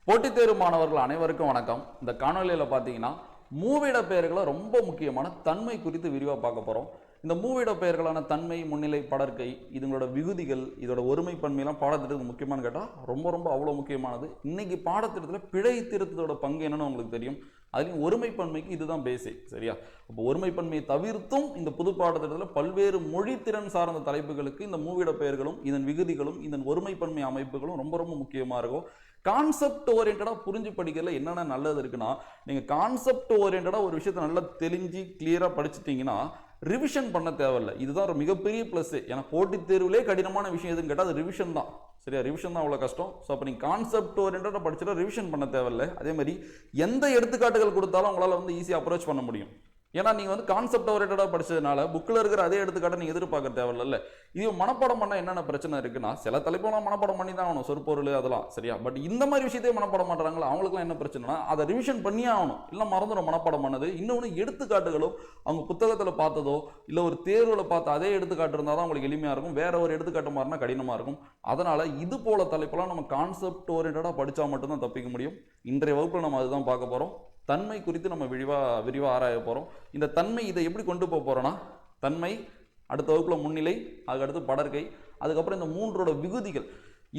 போட்டித் தேர்வு மாணவர்கள் அனைவருக்கும் வணக்கம். இந்த காணொலியில் பார்த்தீங்கன்னா மூவிட பெயர்களை ரொம்ப முக்கியமான தன்மை குறித்து விரிவாக பார்க்க போகிறோம். இந்த மூவிட பெயர்களான தன்மை, முன்னிலை, படர்க்கை, இதுங்களோட விகுதிகள், இதோட ஒருமைப்பன்மையெல்லாம் பாடத்திட்டத்துக்கு முக்கியமானு கேட்டால் ரொம்ப அவ்வளோ முக்கியமானது. இன்னைக்கு பாடத்திட்டத்தில் பிழை திருத்தத்தோட பங்கு என்னன்னு உங்களுக்கு தெரியும். அதுலேயும் ஒருமைப்பன்மைக்கு இதுதான் பேசிக். சரியா? அப்போ ஒருமைப்பன்மையை தவிர்த்தும் இந்த புது பாடத்திட்டத்தில் பல்வேறு மொழித்திறன் சார்ந்த தலைப்புகளுக்கு இந்த மூவிட பெயர்களும் இதன் விகுதிகளும் இதன் ஒருமைப்பன்மை அமைப்புகளும் ரொம்ப முக்கியமாக இருக்கும். கான்செப்ட் ஓரியன்டாக புரிஞ்சு படிக்கிறதுல என்னென்ன நல்லது இருக்குன்னா, நீங்கள் கான்செப்ட் ஓரியன்டாக ஒரு விஷயத்தை நல்லா தெளிஞ்சு கிளியராக படிச்சுட்டீங்கன்னா ரிவிஷன் பண்ண தேவையில்லை. இதுதான் ஒரு மிகப்பெரிய ப்ளஸ். ஏன்னா போட்டித் தேர்வுலே கடினமான விஷயம் எதுன்னு கேட்டால் அது ரிவிஷன் தான். சரியா? ரிவிஷன் தான் அவ்வளோ கஷ்டம். ஸோ அப்போ நீங்கள் கான்செப்ட் ஓரியன்டாக படிச்சுட்டா ரிவிஷன் பண்ண தேவையில்லை. அதே மாதிரி எந்த எடுத்துக்காட்டுகள் கொடுத்தாலும் உங்களால் ஈஸியாக அப்ரோச் பண்ண முடியும். ஏன்னா நீங்கள் கான்செப்ட் ஓரியன்டாக படிச்சதுனால புக்கில் இருக்கிற அதே எடுத்துக்காட்டை நீங்கள் எதிர்பார்க்க தேவையில்ல. இது மனப்பாடம் பண்ணால் என்னென்ன பிரச்சனை இருக்குன்னா, சில தலைப்பெல்லாம் மனப்பாடம் பண்ணி தான் ஆகணும், சொற்பொருள் அதெல்லாம். சரியா? பட் இந்த மாதிரி விஷயத்தையே மனப்பாடம் பண்ணுறாங்களா, அவங்களுக்குலாம் என்ன பிரச்சனைனா அதை ரிவிஷன் பண்ணியே ஆகணும். இல்லை மறந்துடும் மனப்பாடம் பண்ணது. இன்னொன்று எடுத்துக்காட்டுகளும் அவங்க புத்தகத்தில் பார்த்ததோ இல்லை ஒரு தேர்வில் பார்த்த அதே எடுத்துக்காட்டு இருந்தால் தான் உங்களுக்கு எளிமையாக இருக்கும். வேற ஒரு எடுத்துக்காட்டு மாறினா கடினமாக இருக்கும். அதனால் இது போல தலைப்பெல்லாம் நம்ம கான்செப்ட் ஓரியன்டாக படித்தா மட்டும்தான் தப்பிக்க முடியும். இன்றைய வகுப்பில் நம்ம அதுதான் பார்க்க போகிறோம். தன்மை குறித்து நம்ம விரிவாக ஆராய போகிறோம். இந்த தன்மை இதை எப்படி கொண்டு போக போகிறோன்னா, தன்மை, அடுத்த வகுப்பில் முன்னிலை, அதுக்கடுத்து படர்க்கை, அதுக்கப்புறம் இந்த மூன்றோட விகுதிகள்,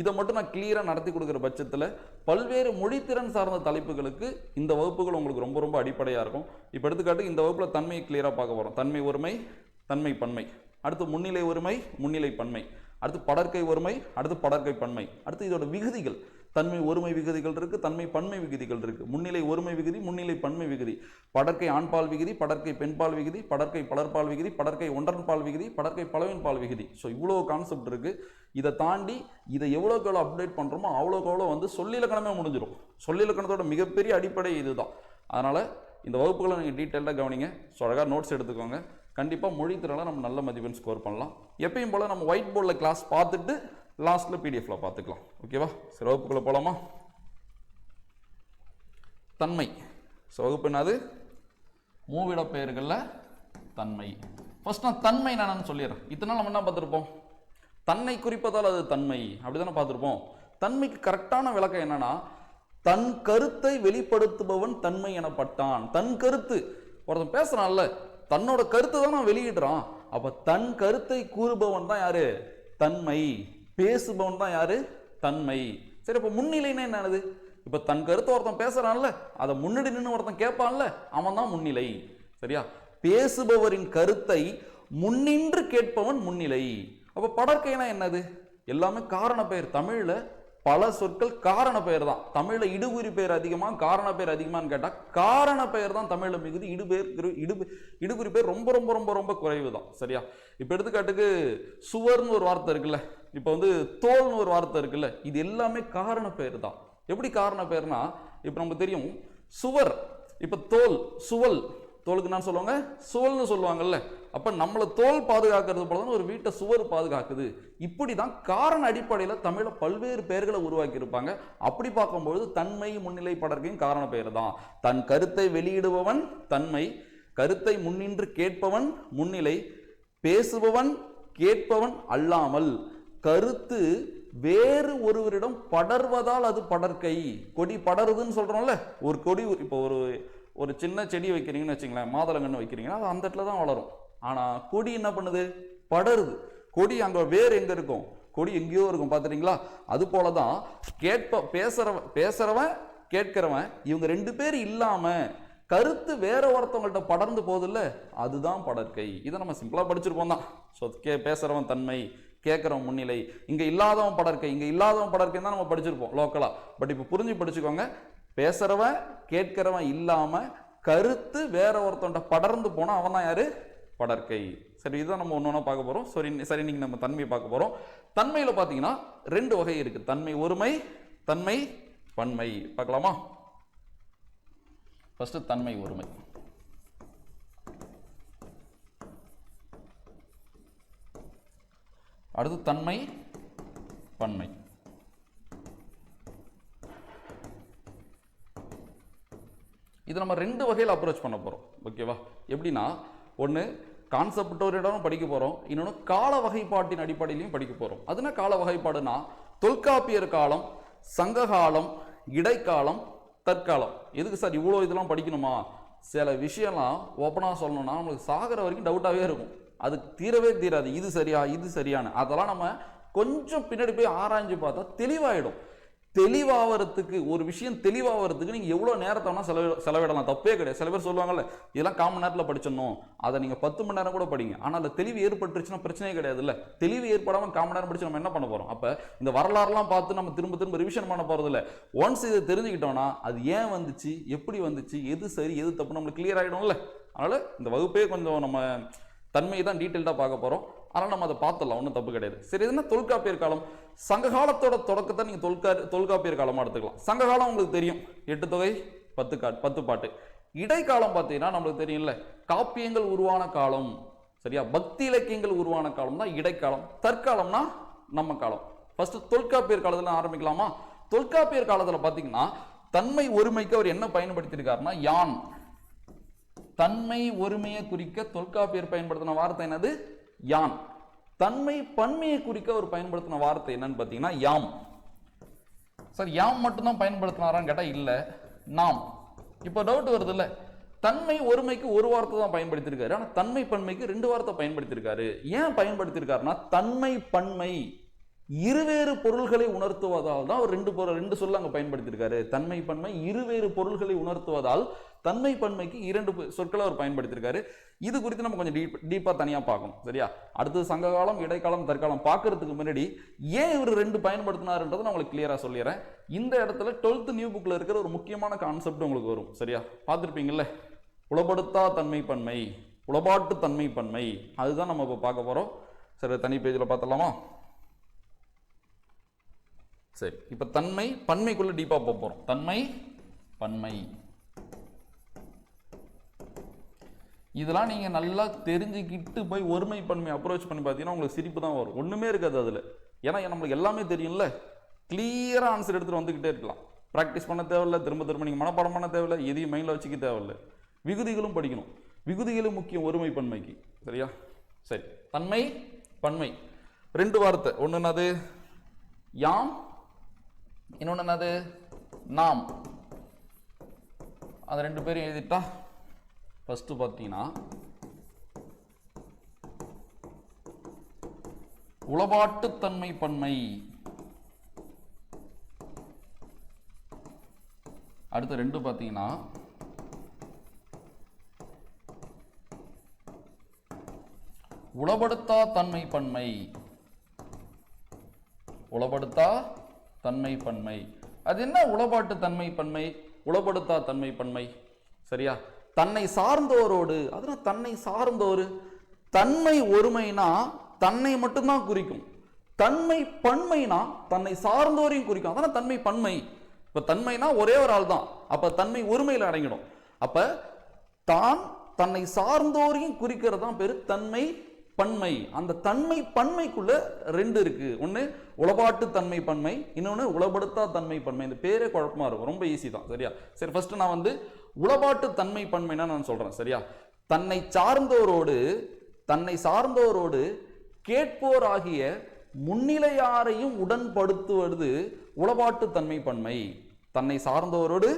இதை மட்டும் நான் கிளியராக நடத்தி கொடுக்குற பட்சத்தில் பல்வேறு மொழித்திறன் சார்ந்த தலைப்புகளுக்கு இந்த வகுப்புகள் உங்களுக்கு ரொம்ப அடிப்படையாக இருக்கும். இப்போ எடுத்துக்காட்டு இந்த வகுப்பில் தன்மையை கிளியராக பார்க்க போகிறோம். தன்மை ஒருமை, தன்மை பன்மை, அடுத்து முன்னிலை ஒருமை, முன்னிலை பன்மை, அடுத்து படர்க்கை ஒருமை, அடுத்து படர்க்கை பன்மை, அடுத்து இதோட விகுதிகள். தன்மை ஒருமை விகுதிகள் இருக்கு, தன்மை பன்மை விகுதிகள் இருக்கு, முன்னிலை ஒருமை விகுதி, முன்னிலை பன்மை விகுதி, படர்க்கை ஆண்பால் விகுதி, படர்க்கை பெண்பால் விகுதி, படர்க்கை பலர்பால் விகுதி, படர்க்கை ஒன்றன்பால் விகுதி, படர்க்கை பலவின் பால் விகுதி. ஸோ இவ்வளோ கான்செப்ட் இருக்கு. இதை தாண்டி இதை எவ்வளோக்கு எவ்வளோ அப்டேட் பண்ணுறோமோ அவ்வளோக்கு எவ்வளோ சொல்லிலக்கணமே முடிஞ்சிடும். சொல்லிலக்கணத்தோட மிகப்பெரிய அடிப்படை இதுதான். அதனால் இந்த வகுப்புகளை நீங்கள் டீட்டெயிலாக கவனிங்க. ஸோ அழகாக நோட்ஸ் எடுத்துக்கோங்க. கண்டிப்பாக மொழித்திறனில் நம்ம நல்ல மதிப்பெண் ஸ்கோர் பண்ணலாம். எப்பயும் போல் நம்ம ஒயிட் போர்டில் கிளாஸ் பார்த்துட்டு லாஸ்ட்டில் பிடிஎஃப்பில் பார்த்துக்கலாம். ஓகேவா? சரி, வகுப்புக்குள்ளே போகலாமா? தன்மை. ஸோ வகுப்பு என்னது? மூவிட பெயர்களில் தன்மை. ஃபர்ஸ்ட் நான் தன்மை என்னன்னு சொல்லிடுறேன். இத்தனை நம்ம என்ன பார்த்துருப்போம்? தன்னை குறிப்பதால் அது தன்மை, அப்படி தானே பார்த்துருப்போம். தன்மைக்கு கரெக்டான விளக்கம் என்னன்னா, தன் கருத்தை வெளிப்படுத்துபவன் தன்மை எனப்பட்டான். தன் கருத்து, ஒருத்தன் பேசுறான்ல, தன்னோட கருத்தை தான் நான் வெளியிடுறான். அப்ப தன் கருத்தை கூறுபவன் தான் யாரு? தன்மை. பேசுபவன் தான் யாரு? தன்மை. சரி, இப்ப முன்னிலைன்னா என்னது? இப்ப தன் கருத்தை ஒருத்தன் பேசுறான்ல, அதை முன்னாடி நின்று ஒருத்தன் கேட்பான்ல, அவன் தான் முன்னிலை. சரியா? பேசுபவரின் கருத்தை முன்னின்று கேட்பவன் முன்னிலை. அப்ப படர்க்கைனா என்னது? எல்லாமே காரண பெயர். தமிழ்ல பல சொற்கள் காரண பெயர் தான். தமிழ்ல இடுகுறி பெயர் அதிகமா, காரண பெயர் அதிகமான்னு கேட்டா காரண பெயர் தான் தமிழ்ல மிகுதி. இடுகுறி பெயர் ரொம்ப குறைவு தான். சரியா? இப்ப எடுத்துக்காட்டுக்கு சுவர்னு ஒரு வார்த்தை இருக்குல்ல, இப்ப தோல்னு ஒரு வார்த்தை இருக்குல்ல, இது எல்லாமே காரண பெயர் தான். எப்படி காரண பெயர்னா, இப்ப நமக்கு தெரியும் சுவர், இப்ப தோல், சுவல், தோலுக்கு என்ன சொல்லுவாங்க? சுவல்னு சொல்லுவாங்கல்ல. அப்ப நம்மளை தோல் பாதுகாக்கிறது போல ஒரு வீட்டை சுவர் பாதுகாக்குது. இப்படிதான் காரண அடிப்படையில் தமிழ்ல பல்வேறு பெயர்களை உருவாக்கி இருப்பாங்க. அப்படி பார்க்கும்போது தன்மை, முன்னிலை, படர்க்கையும் காரண பெயர் தான். தன் கருத்தை வெளியிடுபவன் தன்மை, கருத்தை முன்னின்று கேட்பவன் முன்னிலை, பேசுபவன் கேட்பவன் அல்லாமல் கருத்து வேறு ஒருவரிடம் படர்வதால் அது படர்க்கை. கொடி படருதுன்னு சொல்றோம்ல, ஒரு கொடி, இப்போ ஒரு சின்ன செடி வைக்கிறீங்கன்னு வச்சுங்களேன், மாதுளங்கன்னு வைக்கிறீங்கன்னா அது அந்த இடத்துல தான் வளரும். ஆனா கொடி என்ன பண்ணுது? படருது. கொடி அங்க வேறு எங்க இருக்கும்? கொடி எங்கேயோ இருக்கும். பார்த்துட்டீங்களா? அது போலதான் பேசுறவன் கேட்கிறவன், இவங்க ரெண்டு பேர் இல்லாம கருத்து வேற ஒருத்தவங்கள்ட்ட படர்ந்து போதில்ல, அதுதான் படர்க்கை. இதை நம்ம சிம்பிளா படிச்சிருப்போம் தான். ஸோ பேசுறவன் தன்மை, கேட்கிறவன் முன்னிலை, இங்க இல்லாதவன் படர்க்கை, இங்க இல்லாதவன் படர்க்கை தான் நம்ம படிச்சிருப்போம் லோக்கலா. பட் இப்ப புரிஞ்சு படிச்சுக்கோங்க. பேசுறவன் கேட்கிறவன் இல்லாம கருத்து வேற ஒருத்தவன்ட்ட படர்ந்து போனா அவன் தான் யாரு? படர்க்கை. சரி, இதுதான் நம்ம ஒன்னொன்னா பார்க்க போறோம். சரி, நீங்க நம்ம தன்மையை பார்க்க போறோம். தன்மையில பாத்தீங்கன்னா ரெண்டு வகை இருக்கு. தன்மை ஒருமை, தன்மை பன்மை. பார்க்கலாமா? ஃபர்ஸ்ட் தன்மை ஒருமை. அடுத்து தன்மை பன்மை. இது நம்ம ரெண்டு வகையில் அப்ரோச் பண்ண போறோம். ஓகேவா? எப்படின்னா, ஒன்று கான்செப்ட் ஓரியன்டாவும் படிக்க போறோம், இன்னொன்று கால வகைப்பாட்டின் அடிப்படையிலையும் படிக்க போறோம். அதுனா கால வகைப்பாடுனா தொல்காப்பியர் காலம், சங்க காலம், இடைக்காலம், தற்காலம். எதுக்கு சார் இவ்வளோ இதெல்லாம் படிக்கணுமா? சில விஷயம்லாம் ஓப்பனாக சொல்லணும்னா நம்மளுக்கு சாகிற வரைக்கும் டவுட்டாகவே இருக்கும், அது தீரவே தீராது. இது சரியா, இது சரியான, அதெல்லாம் நம்ம கொஞ்சம் பின்னாடி போய் ஆராய்ஞ்சு பார்த்தா தெளிவாயிடும். தெளிவாகிறதுக்கு, ஒரு விஷயம் தெளிவாகிறதுக்கு நீங்கள் எவ்வளோ நேரத்தை வேணால் செலவிடலாம், தப்பே கிடையாது. சில பேர் சொல்லுவாங்கல்ல, இதெல்லாம் காமன் நேரத்தில் படிச்சிடணும், அதை நீங்கள் 10 மணி நேரம் கூட படிங்க. ஆனால் அதில் தெளிவு ஏற்பட்டுருச்சுன்னா பிரச்சனையே கிடையாது. இல்லை, தெளிவு ஏற்படாமல் காமன் நேரம் படிச்சு நம்ம என்ன பண்ண போகிறோம்? அப்போ இந்த வரலாறுலாம் பார்த்து நம்ம திரும்ப திரும்ப ரிவிஷன் பண்ண போகிறது இல்லை. ஒன்ஸ் இதை தெரிஞ்சுக்கிட்டோம்னா அது ஏன் வந்துச்சு, எப்படி வந்துச்சு, எது சரி எது தப்பு நம்மளுக்கு கிளியர் ஆகிடும்ல. அதனால் இந்த வகுப்பே கொஞ்சம் நம்ம தன்மையை தான் டீட்டெயில்டாக பார்க்க போகிறோம். ஆனால் நம்ம அதை பார்த்துடலாம், ஒன்றும் தப்பு கிடையாது. சரி, இதுனா தொல்காப்பியர் காலம். சங்க காலத்தோட தொடக்கத்தை நீங்கள் தொல்காப்பியர் காலமாக எடுத்துக்கலாம். சங்க காலம் உங்களுக்கு தெரியும், 8 தொகை 10 பாட்டு. இடைக்காலம் பார்த்தீங்கன்னா நம்மளுக்கு தெரியும்ல, காப்பியங்கள் உருவான காலம், சரியா, பக்தி இலக்கியங்கள் உருவான காலம் தான் இடைக்காலம். தற்காலம்னா நம்ம காலம். ஃபர்ஸ்ட் தொல்காப்பியர் காலத்தில் ஆரம்பிக்கலாமா? தொல்காப்பியர் காலத்தில் பார்த்தீங்கன்னா தன்மை ஒருமைக்கு அவர் என்ன பயன்படுத்தியிருக்காருன்னா யான். தன்மை ஒருமையை குறிக்க தொல்காப்பியர் பயன்படுத்தின வார்த்தை என்னது? யான். தன்மை பன்மையை குறிக்க அவர் பயன்படுத்தின வார்த்தை என்னன்னு பார்த்தீங்கன்னா யாம். சார் யாம் மட்டும்தான் பயன்படுத்தினாரான்னு கேட்டால் இல்லை, நாம். இப்போ டவுட் வருது இல்லை, தன்மை ஒருமைக்கு ஒரு வார்த்தை தான் பயன்படுத்தியிருக்காரு, ஆனால் தன்மை பன்மைக்கு 2 வார்த்தை பயன்படுத்தியிருக்காரு. ஏன் பயன்படுத்தியிருக்காருன்னா தன்மை பன்மை இருவேறு பொருள்களை உணர்த்துவதால் தான் அவர் 2 சொல்ல அங்கே பயன்படுத்தியிருக்காரு. தன்மை பன்மை இருவேறு பொருள்களை உணர்த்துவதால் தன்மை பன்மைக்கு 2 சொற்களை அவர் பயன்படுத்தியிருக்காரு. இது குறித்து நம்ம கொஞ்சம் டீப்பாக தனியாக பார்க்கணும், சரியா? அடுத்தது சங்ககாலம், இடைக்காலம், தற்காலம் பார்க்கறதுக்கு முன்னாடி ஏன் இவர் 2 பயன்படுத்தினாருன்றதை நான் உங்களுக்கு கிளியராக சொல்லிடுறேன். இந்த இடத்துல 12th நியூ புக்கில் இருக்கிற ஒரு முக்கியமான கான்செப்ட் உங்களுக்கு வரும், சரியா? பார்த்துருப்பீங்கல்ல, உளப்படுத்தா தன்மை பன்மை, உளப்பாட்டு தன்மை பன்மை, அதுதான் நம்ம இப்போ பார்க்க போகிறோம். சரி, தனி பேஜில் பார்த்துடலாமா? சரி, இப்போ தன்மை பன்மைக்குள்ள டீப்பாக போக போகிறோம். தன்மை பன்மை இதெல்லாம் நீங்கள் நல்லா தெரிஞ்சுக்கிட்டு போய் ஒருமை பன்மை அப்ரோச் பண்ணி பார்த்தீங்கன்னா உங்களுக்கு சிரிப்பு தான் வரும். ஒன்றுமே இருக்காது அதில். ஏன்னா நம்மளுக்கு எல்லாமே தெரியும்ல, கிளியராக ஆன்சர் எடுத்துகிட்டு வந்துக்கிட்டே இருக்கலாம். ப்ராக்டிஸ் பண்ண தேவையில்லை, திரும்ப திரும்ப நீங்கள் மனப்பாடம் பண்ண தேவையில்லை, எதையும் மைண்டில் வச்சுக்க தேவையில்லை. விகுதிகளும் படிக்கணும், விகுதிகளும் முக்கியம் ஒருமை பன்மைக்கு, சரியா? சரி, தன்மை பன்மை 2 வார்த்தை. ஒன்று என்னது? யாம். இன்னொன்று என்னது? நாம். அது 2 பேரும் எழுதிட்டா ஃபர்ஸ்ட் பார்த்தீங்கன்னா உளப்பாட்டு தன்மை பன்மை. அடுத்த 2 பார்த்தீங்கன்னா உளப்படுத்தா தன்மை பன்மை. உளப்படுத்தா தன்மை பன்மை. அது என்ன உளப்பாட்டு தன்மை பன்மை, உளப்படுத்தா தன்மை பன்மை? சரியா? தன்னை சார்ந்தோரோடு, அதனால் தன்னை சார்ந்தோரு. தன்மை ஒருமைனா தன்னை மட்டும்தான் குறிக்கும், தன்மை பன்மைனா தன்னை சார்ந்தோரையும் குறிக்கும், அதனால் தன்மை பன்மை. இப்போ தன்மைனா ஒரே ஒரு ஆள் தான், அப்போ தன்மை ஒருமையில் அடங்கிடும். அப்போ தான் தன்னை சார்ந்தோரையும் குறிக்கிறது தான் பேர் தன்மை பன்மை. அந்த தன்மை பன்மைக்குள்ள 2 இருக்கு. ஒன்று உளப்பாட்டு தன்மை பன்மை, இன்னொன்று உளப்படுத்தா தன்மை பன்மை. இந்த பேரே குழப்பமா இருக்கும், ரொம்ப ஈஸி தான், சரியா? சரி, ஃபர்ஸ்ட் நான் உளப்பாட்டு தன்மை பன்மைனா நான் சொல்றேன், சரியா? தன்னை சார்ந்தோரோடு கேட்போர் ஆகிய முன்னிலையாரையும் உடன்படுத்துவது உளப்பாட்டு தன்மை பன்மை. தன்னை சார்ந்தோரோடு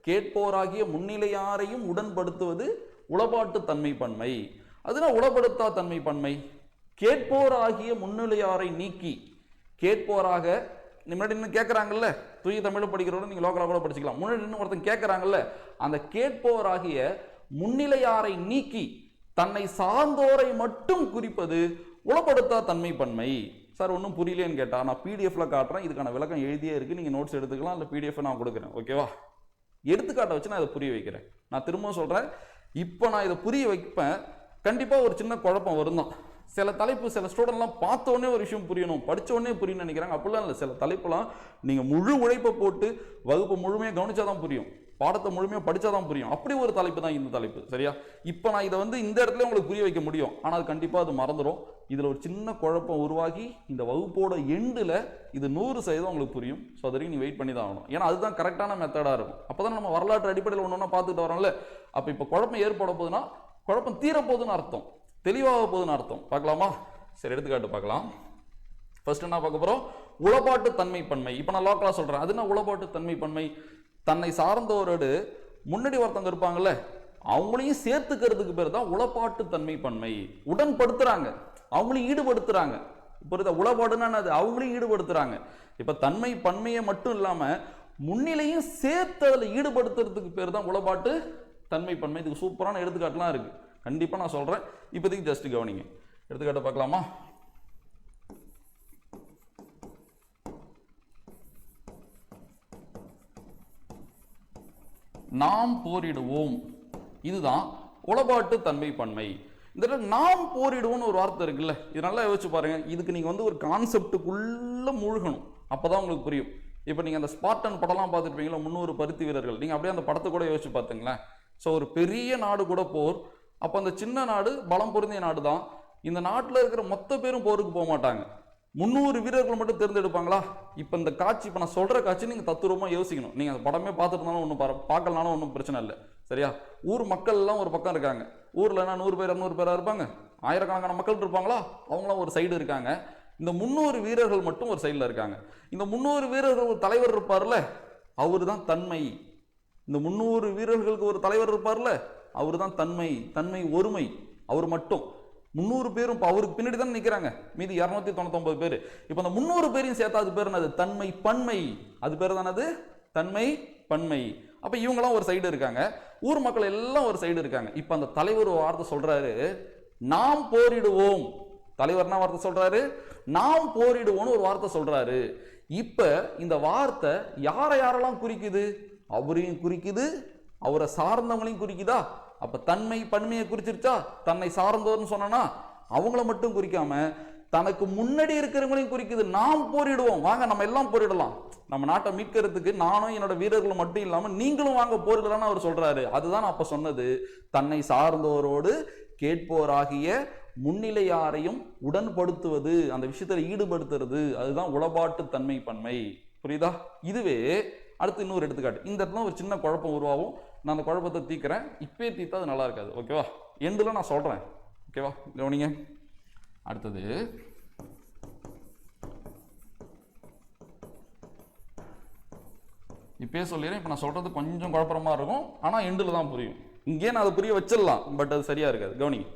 கேட்போராகிய முன்னிலையாரையும் உடன்படுத்துவது உளப்பாட்டு தன்மை பன்மை. அதுனா உளப்படுத்தா தன்மை பன்மை. கேட்போராகிய முன்னிலையாரை நீக்கி, கேட்போராக முன்னாடி நின்று கேட்குறாங்கல்ல, தூய தமிழ் படிக்கிறவங்க நீங்கள் லோக்கலாக கூட படிச்சுக்கலாம். முன்னாடி நின்று ஒருத்தன் கேட்குறாங்கல்ல, அந்த கேட்போராகிய முன்னிலையாரை நீக்கி தன்னை சார்ந்தோரை மட்டும் குறிப்பது உளப்படுத்தா தன்மை பன்மை. சார் ஒன்றும் புரியலேன்னு கேட்டால் நான் பிடிஎஃப்ல காட்டுறேன், இதுக்கான விளக்கம் எழுதியே இருக்குது, நீங்கள் நோட்ஸ் எடுத்துக்கலாம், இல்லை பிடிஎஃப் நான் கொடுக்குறேன், ஓகேவா? எடுத்துக்காட்டை வச்சு நான் இதை புரிய வைக்கிறேன். நான் திரும்பவும் சொல்கிறேன், இப்போ நான் இதை புரிய வைப்பேன். கண்டிப்பாக ஒரு சின்ன குழப்பம் வரும் தான். சில தலைப்பு சில ஸ்டூடெண்ட்லாம் பார்த்த உடனே ஒரு விஷயம் புரியணும், படித்த உடனே புரியணும்னு நினைக்கிறாங்க. அப்படிலாம் இல்லை. சில தலைப்புலாம் நீங்கள் முழு உழைப்பை போட்டு வகுப்பு முழுமையாக கவனிச்சாதான் புரியும், பாடத்தை முழுமையாக படித்தாதான் புரியும். அப்படி ஒரு தலைப்பு தான் இந்த தலைப்பு, சரியா? இப்போ நான் இதை இந்த இடத்துல உங்களுக்கு புரிய வைக்க முடியும், ஆனால் கண்டிப்பாக அது மறந்துடும். இதில் ஒரு சின்ன குழப்பம் உருவாகி இந்த வகுப்போட எண்டில் இது 100% உங்களுக்கு புரியும். ஸோ அது வரைக்கும் நீ வெயிட் பண்ணி தான் ஆகணும். ஏன்னா அதுதான் கரெக்டான மெத்தடாக இருக்கும். அப்போ தான் நம்ம வரலாற்று அடிப்படையில் ஒன்று ஒன்றா பார்த்துட்டு வரோம்ல. அப்போ இப்போ குழப்பம் ஏற்பட போகுதுன்னா குழப்பம் தீரப்போகுதுன்னு அர்த்தம், தெளிவாக போகுதுன்னு அர்த்தம். பார்க்கலாமா? சரி, எடுத்துக்காட்டு பார்க்கலாம். ஃபர்ஸ்ட் என்ன பார்க்க போகிறோம்? உளப்பாட்டு தன்மை பன்மை. இப்ப நான் லோக்கலா சொல்றேன், அது என்ன உளப்பாட்டு தன்மை பன்மை? தன்னை சார்ந்தவரோடு முன்னாடி ஒருத்தவங்க இருப்பாங்கல்ல, அவங்களையும் சேர்த்துக்கிறதுக்கு பேர் தான் உளப்பாட்டு தன்மை பன்மை. உடன்படுத்துறாங்க, அவங்களையும் ஈடுபடுத்துறாங்க. இப்போ உளப்பாடுன்னா அது அவங்களையும் ஈடுபடுத்துறாங்க. இப்ப தன்மை பன்மையை மட்டும் இல்லாம முன்னிலையும் சேர்த்து அதில் ஈடுபடுத்துறதுக்கு பேர் தான் உளப்பாட்டு தன்மை பன்மை. இதுக்கு சூப்பரான எடுத்துக்காட்டுலாம் இருக்கு, கண்டிப்பா நான் சொல்றேன். இப்போதைக்கு ஜஸ்ட் கவனிங்க. எடுத்துக்காட்டு பார்க்கலாமா? நாம் போரிடுவோம், இதுதான் உளப்பாட்டு தன்மை பன்மை. இந்த நாம் போரிடுவோம்னு ஒரு வார்த்தை இருக்குல்ல, இது நல்லா யோசிச்சு பாருங்க. இதுக்கு நீங்க ஒரு கான்செப்டுக்குள்ள மூழ்கணும், அப்பதான் உங்களுக்கு புரியும். இப்போ நீங்க அந்த ஸ்பார்டன் படம்லாம் பார்த்துருப்பீங்களா, 300 பருத்தி வீரர்கள். நீங்க அப்படியே அந்த படத்தை கூட யோசிச்சு பார்த்துங்களேன். ஸோ ஒரு பெரிய நாடு கூட போர், அப்போ அந்த சின்ன நாடு பலம் பொருந்திய நாடு தான். இந்த நாட்டில் இருக்கிற மொத்த பேரும் போருக்கு போக மாட்டாங்க, 300 வீரர்கள் மட்டும் தேர்ந்தெடுப்பாங்களா? இப்போ இந்த காட்சி, இப்போ நான் சொல்ற காட்சி நீங்க தத்துரூபமா யோசிக்கணும். நீங்க அந்த படமே பார்த்துட்டு இருந்தாலும் ஒன்றும் பார்க்கலனாலும் ஒன்றும் பிரச்சனை இல்லை, சரியா? ஊர் மக்கள் எல்லாம் ஒரு பக்கம் இருக்காங்க. ஊர்ல என்ன 100 பேர் 200 பேரா இருப்பாங்க, ஆயிரக்கணக்கான மக்கள் இருப்பாங்களா? அவங்களாம் ஒரு சைடு இருக்காங்க. இந்த 300 வீரர்கள் மட்டும் ஒரு சைடில் இருக்காங்க. இந்த 300 வீரர்கள் ஒரு தலைவர் இருப்பார்ல, அவரு தான் தன்மை. இந்த 300 வீரர்களுக்கு ஒரு தலைவர் இருப்பார்ல, அவரு தான் தன்மை, தன்மை ஒருமை. அவர் மட்டும் 300 பேரும் இப்போ அவருக்கு பின்னாடி தான் நிற்கிறாங்க, மீதி 299 பேர். இப்போ அந்த 300 பேரையும் சேர்த்தா அது பேர் என்னது? தன்மை பன்மை. அது பேர் தானது தன்மை பன்மை. அப்ப இவங்கெல்லாம் ஒரு சைடு இருக்காங்க, ஊர் மக்கள் எல்லாம் ஒரு சைடு இருக்காங்க. இப்ப அந்த தலைவர் ஒரு வார்த்தை சொல்றாரு, நாம் போரிடுவோம். தலைவர் என்ன வார்த்தை சொல்றாரு? நாம் போரிடுவோம்னு ஒரு வார்த்தை சொல்றாரு. இப்ப இந்த வார்த்தை யாரெல்லாம் குறிக்குது? அவரையும் குறிக்குது, அவரை சார்ந்தவங்களையும் குறிக்குதா? அப்ப தன்மை பன்மையை குறிச்சிருச்சா? தன்னை சார்ந்தவர்னு சொன்னா அவங்கள மட்டும் குறிக்காம தனக்கு முன்னாடி இருக்கிறவங்களையும் குறிக்குது. நாம் போரிடுவோம், வாங்க நம்ம எல்லாம் போரிடலாம், நம்ம நாட்டை மீட்கிறதுக்கு நானும் என்னோட வீரர்களும் மட்டும் இல்லாம நீங்களும் வாங்க போரிடலாம்னு அவர் சொல்றாரு. அதுதான் அப்ப சொன்னது, தன்னை சார்ந்தவரோடு கேட்போராகிய முன்னிலையாரையும் உடன்படுத்துவது, அந்த விஷயத்துல ஈடுபடுத்துறது, அதுதான் உளப்பாட்டு தன்மை பன்மை. புரியுதா? இதுவே அடுத்து இன்னொரு எடுத்துக்காட்டு. இந்த இடத்துல ஒரு சின்ன குழப்பம் உருவாகும், நான் அந்த குழப்பத்தை தீக்கிறேன். இப்பே தீத்தா அது நல்லா இருக்காது, ஓகேவா? எண்டுல நான் சொல்றேன், ஓகேவா? கவனிங்க. அடுத்தது இப்பே சொல்லிடுறேன். இப்போ நான் சொல்றது கொஞ்சம் குழப்பமா இருக்கும், ஆனா எண்டுல தான் புரியும். இங்கே நான் அதை புரிய வச்சிடலாம், பட் அது சரியா இருக்காது. கவனிங்க.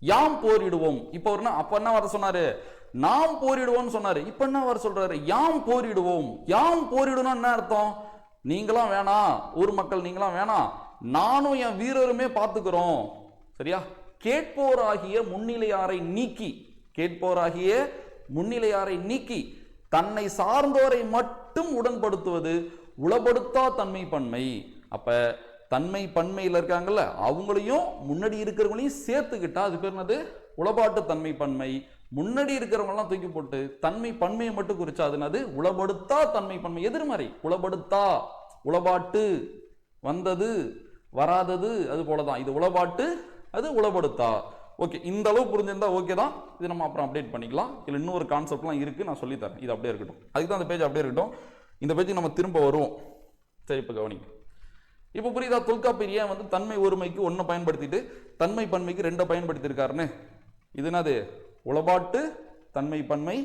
யாம் போரிடுவோம். இப்போ அப்ப என்ன வர சொன்னாரு? நாம் போரிடுவோம் சொன்னாரு. இப்ப என்ன வர சொல்றாரு? யாம் போரிடுவோம். யாம் போரிடணும் என்ன அர்த்தம்? நீங்களாம் வேணாம், ஊர் மக்கள் நீங்களாம் வேணாம், நானும் என் வீரருமே பார்த்துக்கிறோம், சரியா? கேட்போராகிய முன்னிலையாரை நீக்கி, கேட்போராகிய முன்னிலையாரை நீக்கி தன்னை சார்ந்தோரை மட்டும் உடன்படுத்துவது உளப்படுத்தா தன்மை பன்மை. அப்ப தன்மை பன்மையில் இருக்காங்கல்ல, அவங்களையும் முன்னாடி இருக்கிறவங்களையும் சேர்த்துக்கிட்டா அது பேர் என்னது? உளப்பாட்டு தன்மை பன்மை. முன்னாடி இருக்கிறவங்க எல்லாம் தூக்கி போட்டு தன்மை பன்மையை மட்டும் குறிச்சா அது என்னது? உளப்படுத்தா தன்மை பன்மை. எதிர்மறை உளப்படுத்தா, உளப்பாட்டு வந்தது வராதது அது போலதான். இது உளப்பாட்டு, அது உளப்படுத்தா. ஓகே, இந்த அளவு புரிஞ்சிருந்தா ஓகே தான். இது நம்ம அப்புறம் அப்டேட் பண்ணிக்கலாம். இல்லை இன்னொரு கான்செப்ட்லாம் இருக்கு, நான் சொல்லித்தரேன். இது அப்படியே இருக்கட்டும், அதுக்கு தான் அந்த பேஜ் அப்படியே இருக்கட்டும். இந்த பேஜ் நம்ம திரும்ப வருவோம். சரி, இப்போ கவனிங்க. இப்போ புரியுதா? தொல்காப்பியர் ஏன் தன்மை ஒருமைக்கு ஒன்றை பயன்படுத்திட்டு தன்மை பன்மைக்கு 2 பயன்படுத்தியிருக்காருன்னு? இது என்னது? உளப்பாட்டு தன்மை பன்மை.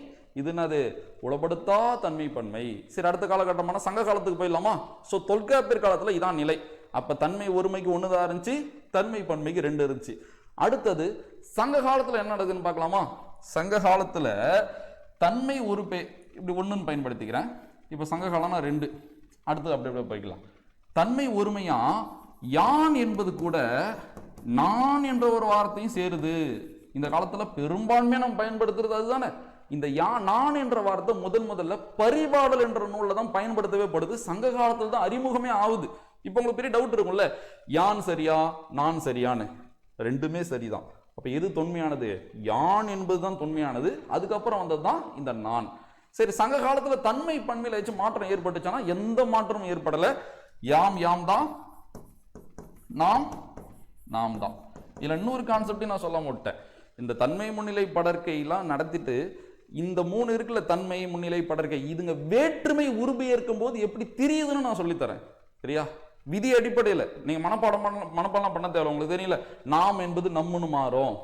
இது என்னது? உளப்படுத்தா தன்மை பன்மை. சரி, அடுத்த காலகட்டமான சங்க காலத்துக்கு போயிடலாமா? ஸோ தொல்காப்பியர் காலத்துல இதான் நிலை. அப்ப தன்மை ஒருமைக்கு 1 தான் இருந்துச்சு, தன்மை பன்மைக்கு 2 இருந்துச்சு. அடுத்தது சங்க காலத்துல என்ன நடக்குதுன்னு பார்க்கலாமா? சங்க காலத்துல தன்மை ஒருமை இப்படி 1ன்னு பயன்படுத்திக்கிறேன். இப்ப சங்க காலம்னா 2. அடுத்தது அப்படியே போய்க்கலாம். தன்மை ஒருமையா யான் என்பது கூட நான் என்ற ஒரு வார்த்தையும் சேருது. இந்த காலத்துல பெரும்பான்மையா நம்ம பயன்படுத்துறது அதுதானே. இந்த நான் என்ற வார்த்தை முதல்ல பரிபாடல் என்ற நூல்ல தான் பயன்படுத்தவே படுது. சங்க காலத்துல தான் அறிமுகமே ஆகுது. இப்ப உங்களுக்கு பெரிய டவுட் இருக்கும்ல, யான் சரியா நான் சரியான்னு? 2மே சரிதான். அப்ப எது தொன்மையானது? யான் என்பதுதான் தொன்மையானது, அதுக்கப்புறம் வந்ததுதான் இந்த நான். சரி, சங்க காலத்துல தன்மை பன்மையில வச்சு மாற்றம் ஏற்பட்டுச்சானா? எந்த மாற்றமும் ஏற்படல. யாம் தான், நாம் நாம் தான். இதுல இன்னொரு கான்செப்ட் நான் சொல்ல மாட்டேன். இந்த தன்மை முன்னிலை படற்கையெல்லாம் நடத்திட்டு இந்த 3 இருக்குல்ல, தன்மை முன்னிலை படற்கை, இதுங்க வேற்றுமை உருபெயர்க்கும் போது எப்படி தெரியுதுன்னு நான் சொல்லித்தரேன், சரியா? விதி அடிப்படையில் நீங்க மனப்பாடம் பண்ண தேவை. உங்களுக்கு தெரியல, நாம் என்பது நம்முன்னு மாறும்,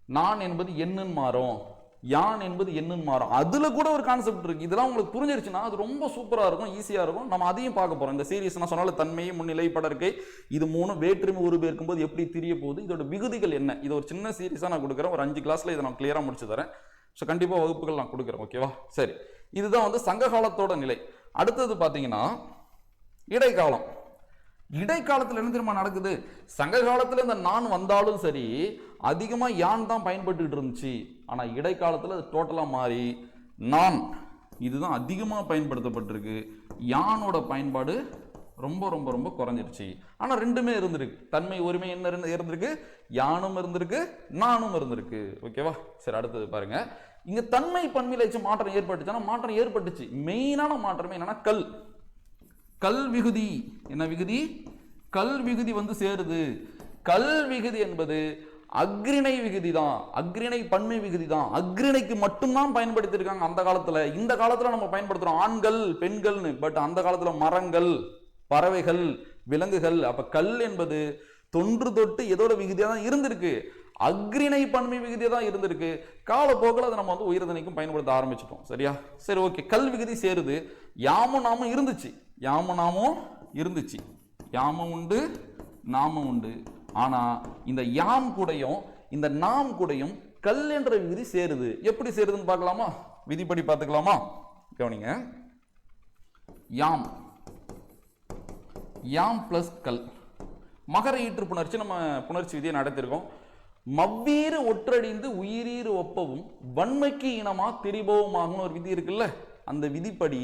நான் என்பது என்னன்னு மாறும், யான் என்பது என்னன்னு மாறும். அதுல கூட ஒரு கான்செப்ட் இருக்கு. இதெல்லாம் உங்களுக்கு புரிஞ்சிருச்சுன்னா அது ரொம்ப சூப்பரா இருக்கும், ஈஸியா இருக்கும். நம்ம அதையும் பார்க்க போறோம். இந்த சீரிஸ் நான் சொன்னால தன்மை, முன்னிலை, படர்க்கை, இது மூணு வேற்றுமை உருபு இருக்கும்போது எப்படி தெரிய போகுது, இதோட விகுதிகள் என்ன, இது ஒரு சின்ன சீரிஸா நான் கொடுக்குறேன். ஒரு 5 கிளாஸ்ல இதை நான் கிளியரா முடிச்சு தரேன். ஸோ கண்டிப்பா வகுப்புகள் நான் கொடுக்குறேன். ஓகேவா? சரி, இதுதான் வந்து சங்க காலத்தோட நிலை. அடுத்தது பாத்தீங்கன்னா இடைக்காலம். இடைக்காலத்தில் என்ன தெரியுமா நடக்குது? சங்க காலத்தில் இந்த நான் வந்தாலும் சரி அதிகமாக யான் தான் பயன்பட்டு இருந்துச்சு. ஆனால் இடைக்காலத்தில் அது டோட்டலாக மாறி நான் இதுதான் அதிகமாக பயன்படுத்தப்பட்டிருக்கு. யானோட பயன்பாடு ரொம்ப ரொம்ப ரொம்ப குறைஞ்சிருச்சு. ஆனால் ரெண்டுமே இருந்திருக்கு. தன்மை உரிமை என்ன இருந்திருக்கு? யானும் இருந்திருக்கு, நானும் இருந்திருக்கு. ஓகேவா? சரி, அடுத்தது பாருங்க. இங்க தன்மை பன்மையில மாற்றம் ஏற்பட்டுச்சுன்னா மாற்றம் ஏற்பட்டுச்சு. மெயினான மாற்றமே என்னன்னா கல் விகுதி. என்ன விகுதி? கல் விகுதி வந்து சேருது. கல் விகுதி என்பது அக்ரிணை விகுதி தான், அக்ரிணை பன்மை விகுதி தான். அக்ரிணைக்கு மட்டும்தான் பயன்படுத்தி இருக்காங்க அந்த காலத்துல. இந்த காலத்துல நம்ம பயன்படுத்துறோம் ஆண்கள் பெண்கள்னு. பட் அந்த காலத்துல மரங்கள், பறவைகள், விலங்குகள். அப்ப கல் என்பது தொன்று தொட்டு எதோட விகுதியா தான் இருந்திருக்கு? அக்ரிணை பன்மை விகுதியா தான் இருந்திருக்கு. காலப்போக்கில் அதை நம்ம வந்து உயிர்தனைக்கும் பயன்படுத்த ஆரம்பிச்சிட்டோம். சரியா? சரி, ஓகே. கல் விகுதி சேருது. யாமும் நாமும் இருந்துச்சு. யாமும் நாமும் இருந்துச்சு. யாமும் உண்டு, நாமும் உண்டு. ஆனா இந்த யாம் கூடையும் இந்த நாம் கூடையும் கல் என்ற விகுதி சேருது. எப்படி சேருதுன்னு பார்க்கலாமா? விதிப்படி பார்த்துக்கலாமா? கவனிங்க. யாம் யாம் பிளஸ் கல். மகர ஈற்று புணர்ச்சி நம்ம புணர்ச்சி விதியை நடத்திருக்கோம். மவ்வீறு ஒற்றடிந்து உயிரீறு ஒப்பவும் வன்மைக்கு இனமா திரிபவுமாகும் ஒரு விதி இருக்குல்ல, அந்த விதிப்படி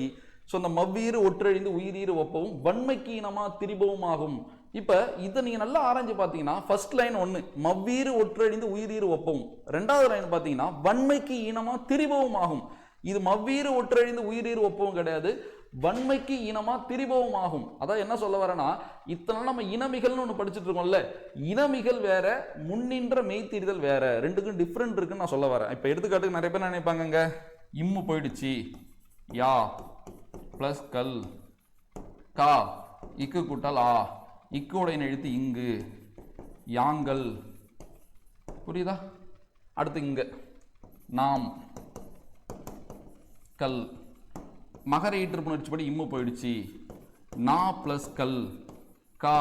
அந்த மவ்வீறு ஒற்றழிந்து உயிரீறு ஒப்பவும் வன்மைக்கு இனமா திரிபவும் ஆகும். இப்ப இதை நீங்க நல்லா ஆராய்ஞ்சு பாத்தீங்கன்னா ஃபர்ஸ்ட் லைன் ஒண்ணு மவ்வீறு ஒற்றழிந்து உயிரீறு ஒப்பவும், ரெண்டாவது லைன் பாத்தீங்கன்னா வன்மைக்கு இனமா திரிபவும் ஆகும். இது மவ்வீறு ஒற்றழிந்து உயிரீறு ஒப்பவும் கிடையாது, வன்மைக்கு இனமா திரிபவும் ஆகும். அதான் என்ன சொல்ல வரேன்னா, இத்தனை நம்ம இனமிகள்னு ஒண்ணு படிச்சுட்டு இருக்கோம்ல, இனமிகள் வேற, முன்னின்ற மெய்த்திரிதல் வேற, ரெண்டுக்கும் டிஃப்ரெண்ட் இருக்குன்னு நான் சொல்ல வரேன். இப்ப எடுத்துக்காட்டுக்கு நிறைய பேர் நினைப்பாங்க, இம்மு போயிடுச்சு, யா பிளஸ் கல், கா இக்கு கூட்டல் ஆ, இக்குடைய எழுத்து இங்கு, யாங்கள். புரியுதா? அடுத்து இங்க நாம் கல். மகர ஈற்று புணர்ச்சிப்படி இம்மு போயிடுச்சு. நா பிளஸ் கல், கா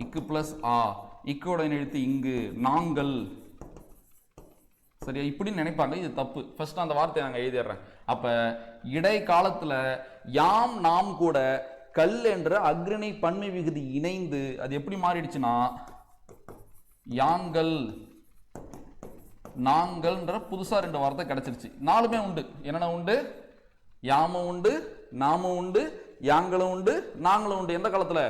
இக்கு பிளஸ் ஆ, இக்குடைய எழுத்து இங்கு, நாங்கள். சரியா? இப்படி நினைப்பாங்க. இது தப்பு. ஃபர்ஸ்ட் அந்த வார்த்தையை நாங்கள் எழுதிடுறேன். அப்ப இடைக்காலத்துல யாம் நாம் கூட கல் என்ற அக்ரிணை பன்மை விகுதி இணைந்து அது எப்படி மாறிடுச்சுன்னா யாங்கள் நாங்கள்ன்ற புதுசா 2 வார்த்தை கிடைச்சிருச்சு. 4மே உண்டு. என்னென்ன உண்டு? யாமும் உண்டு, நாமும் உண்டு, யாங்களும் உண்டு, நாங்களும் உண்டு. எந்த காலத்துல?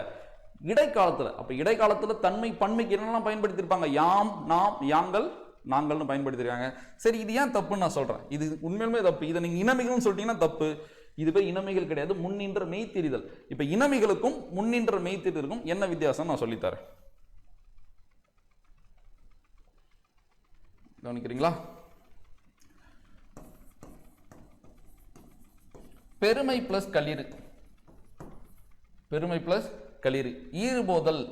இடைக்காலத்துல. அப்ப இடைக்காலத்துல தன்மை பன்மைக்கு என்னெல்லாம் பயன்படுத்தியிருப்பாங்க? யாம், நாம், யாங்கள், நாங்கள்னு பயன்படுத்திருக்காங்க. சரி, இது ஏன் தப்புன்னு நான் சொல்றேன். இது உண்மையிலுமே தப்பு. இதை நீங்க இனமிகள்னு சொல்லிட்டீங்கன்னா தப்பு. இது பேர் இனமிகள் கிடையாது, முன்னின்ற மெய்த்தெரிதல். இப்ப இனமிகளுக்கும் முன்னின்ற மெய்த்தெரிதலுக்கும் என்ன வித்தியாசம் நான் சொல்லித்தரேன். கவனிக்கிறீங்களா? பெருமை பிளஸ் களிறு. பெருமை பிளஸ் களிறு. ஈறுபோதல்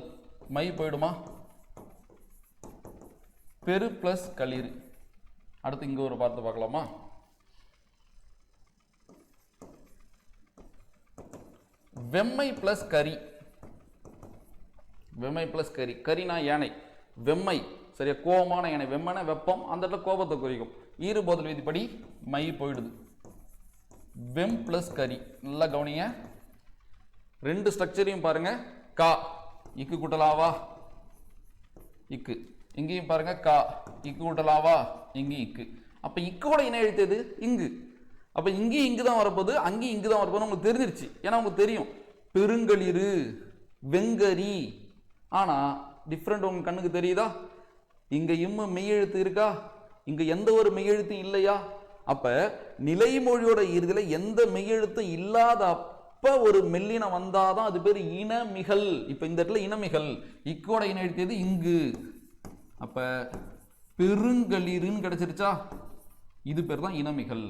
மை போயிடுமா? பெரு பிளஸ் களிறு. அடுத்து இங்க ஒரு பார்த்து பார்க்கலாமா? வெம்மை பிளஸ் கரி. வெம்மை பிளஸ் கரி. கரினா யானை, வெம்மை. சரியா? கோபமான யானை. வெம்மன வெப்பம், அந்த இடத்துல கோபத்தை குறிக்கும். ஈறுபோதல் விதிப்படி மை போயிடுது. வெம் பிளஸ் கரி. நல்லா கவனிங்க. 2 ஸ்ட்ரக்சரையும் பாருங்க. கா இக்கு கூட்டலாவா, இக்கு. இங்கேயும் பாருங்க, கா இக்கு கூட்டலாவா, இங்கேயும் இக்கு. அப்ப இக்கோட இணை எழுத்து எது? இங்கு. அப்ப இங்கேயும் இங்கு தான் வரப்போகுது, அங்கேயும் இங்கு தான் வரப்போகுது. உங்களுக்கு தெரிஞ்சிருச்சு. ஏன்னா உங்களுக்கு தெரியும் பெருங்களிறு, வெங்கரி. ஆனா டிஃப்ரெண்ட் உங்க கண்ணுக்கு தெரியுதா? இங்க இம்மு மெய்யெழுத்து இருக்கா, இங்க எந்த ஒரு மெய்யெழுத்தும் இல்லையா? அப்ப நிலைமொழியோட இறுதியில எந்த மெய்யெழுத்தும் இல்லாத அப்ப ஒரு மெல்லின வந்தாதான் அது பேர் இனமிகள். இப்ப இந்த இடத்துல இனமிகள். இக்கோட இணை எழுத்து எது? இங்கு. அப்ப பெருங்களிறுன்னு கிடைச்சிருச்சா? இது பேர் தான் இனமிகள்.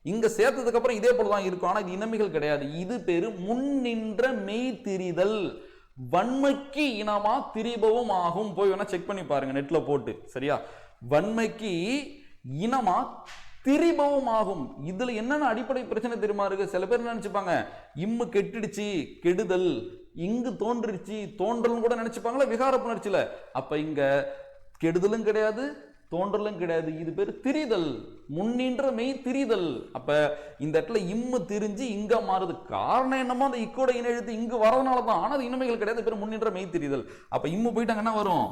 இங்க சேர்த்ததுக்கு அப்புறம் இதே போலதான் இருக்கும். ஆனா இது இனமிகள் கிடையாது. இது பேரு முன்னின்ற மெய்த்திரிதல். வன்மைக்கு இனமா திரிபவும் ஆகும். போய் வேணா செக் பண்ணி பாருங்க நெட்ல போட்டு. சரியா? வன்மைக்கு இனமா திரிபவம் ஆகும். இதுல என்னென்ன அடிப்படை பிரச்சனை தெரியுமா இருக்கு? சில பேர் நினைச்சுப்பாங்க இம்மு கெட்டுடுச்சு, கெடுதல், இங்கு தோன்றுச்சு, தோன்றல் கூட நினைச்சுப்பாங்களா விகார புணர்ச்சியில. அப்ப இங்க கெடுதலும் கிடையாது, தோன்றலும் கிடையாது, இது பேர் திரிதல், முன்னின்ற மெய் திரிதல். அப்ப இந்த இடத்துல இம்மு திரிஞ்சு இங்க மாறுது. காரணம் என்னமோ அந்த இக்கோட இணை எழுத்து இங்கு வரதுனாலதான். ஆனா அது இனமைகள் கிடையாது, பேர் முன்னின்ற மெய் திரிதல். அப்ப இம்மு போயிட்டாங்க என்ன வரும்?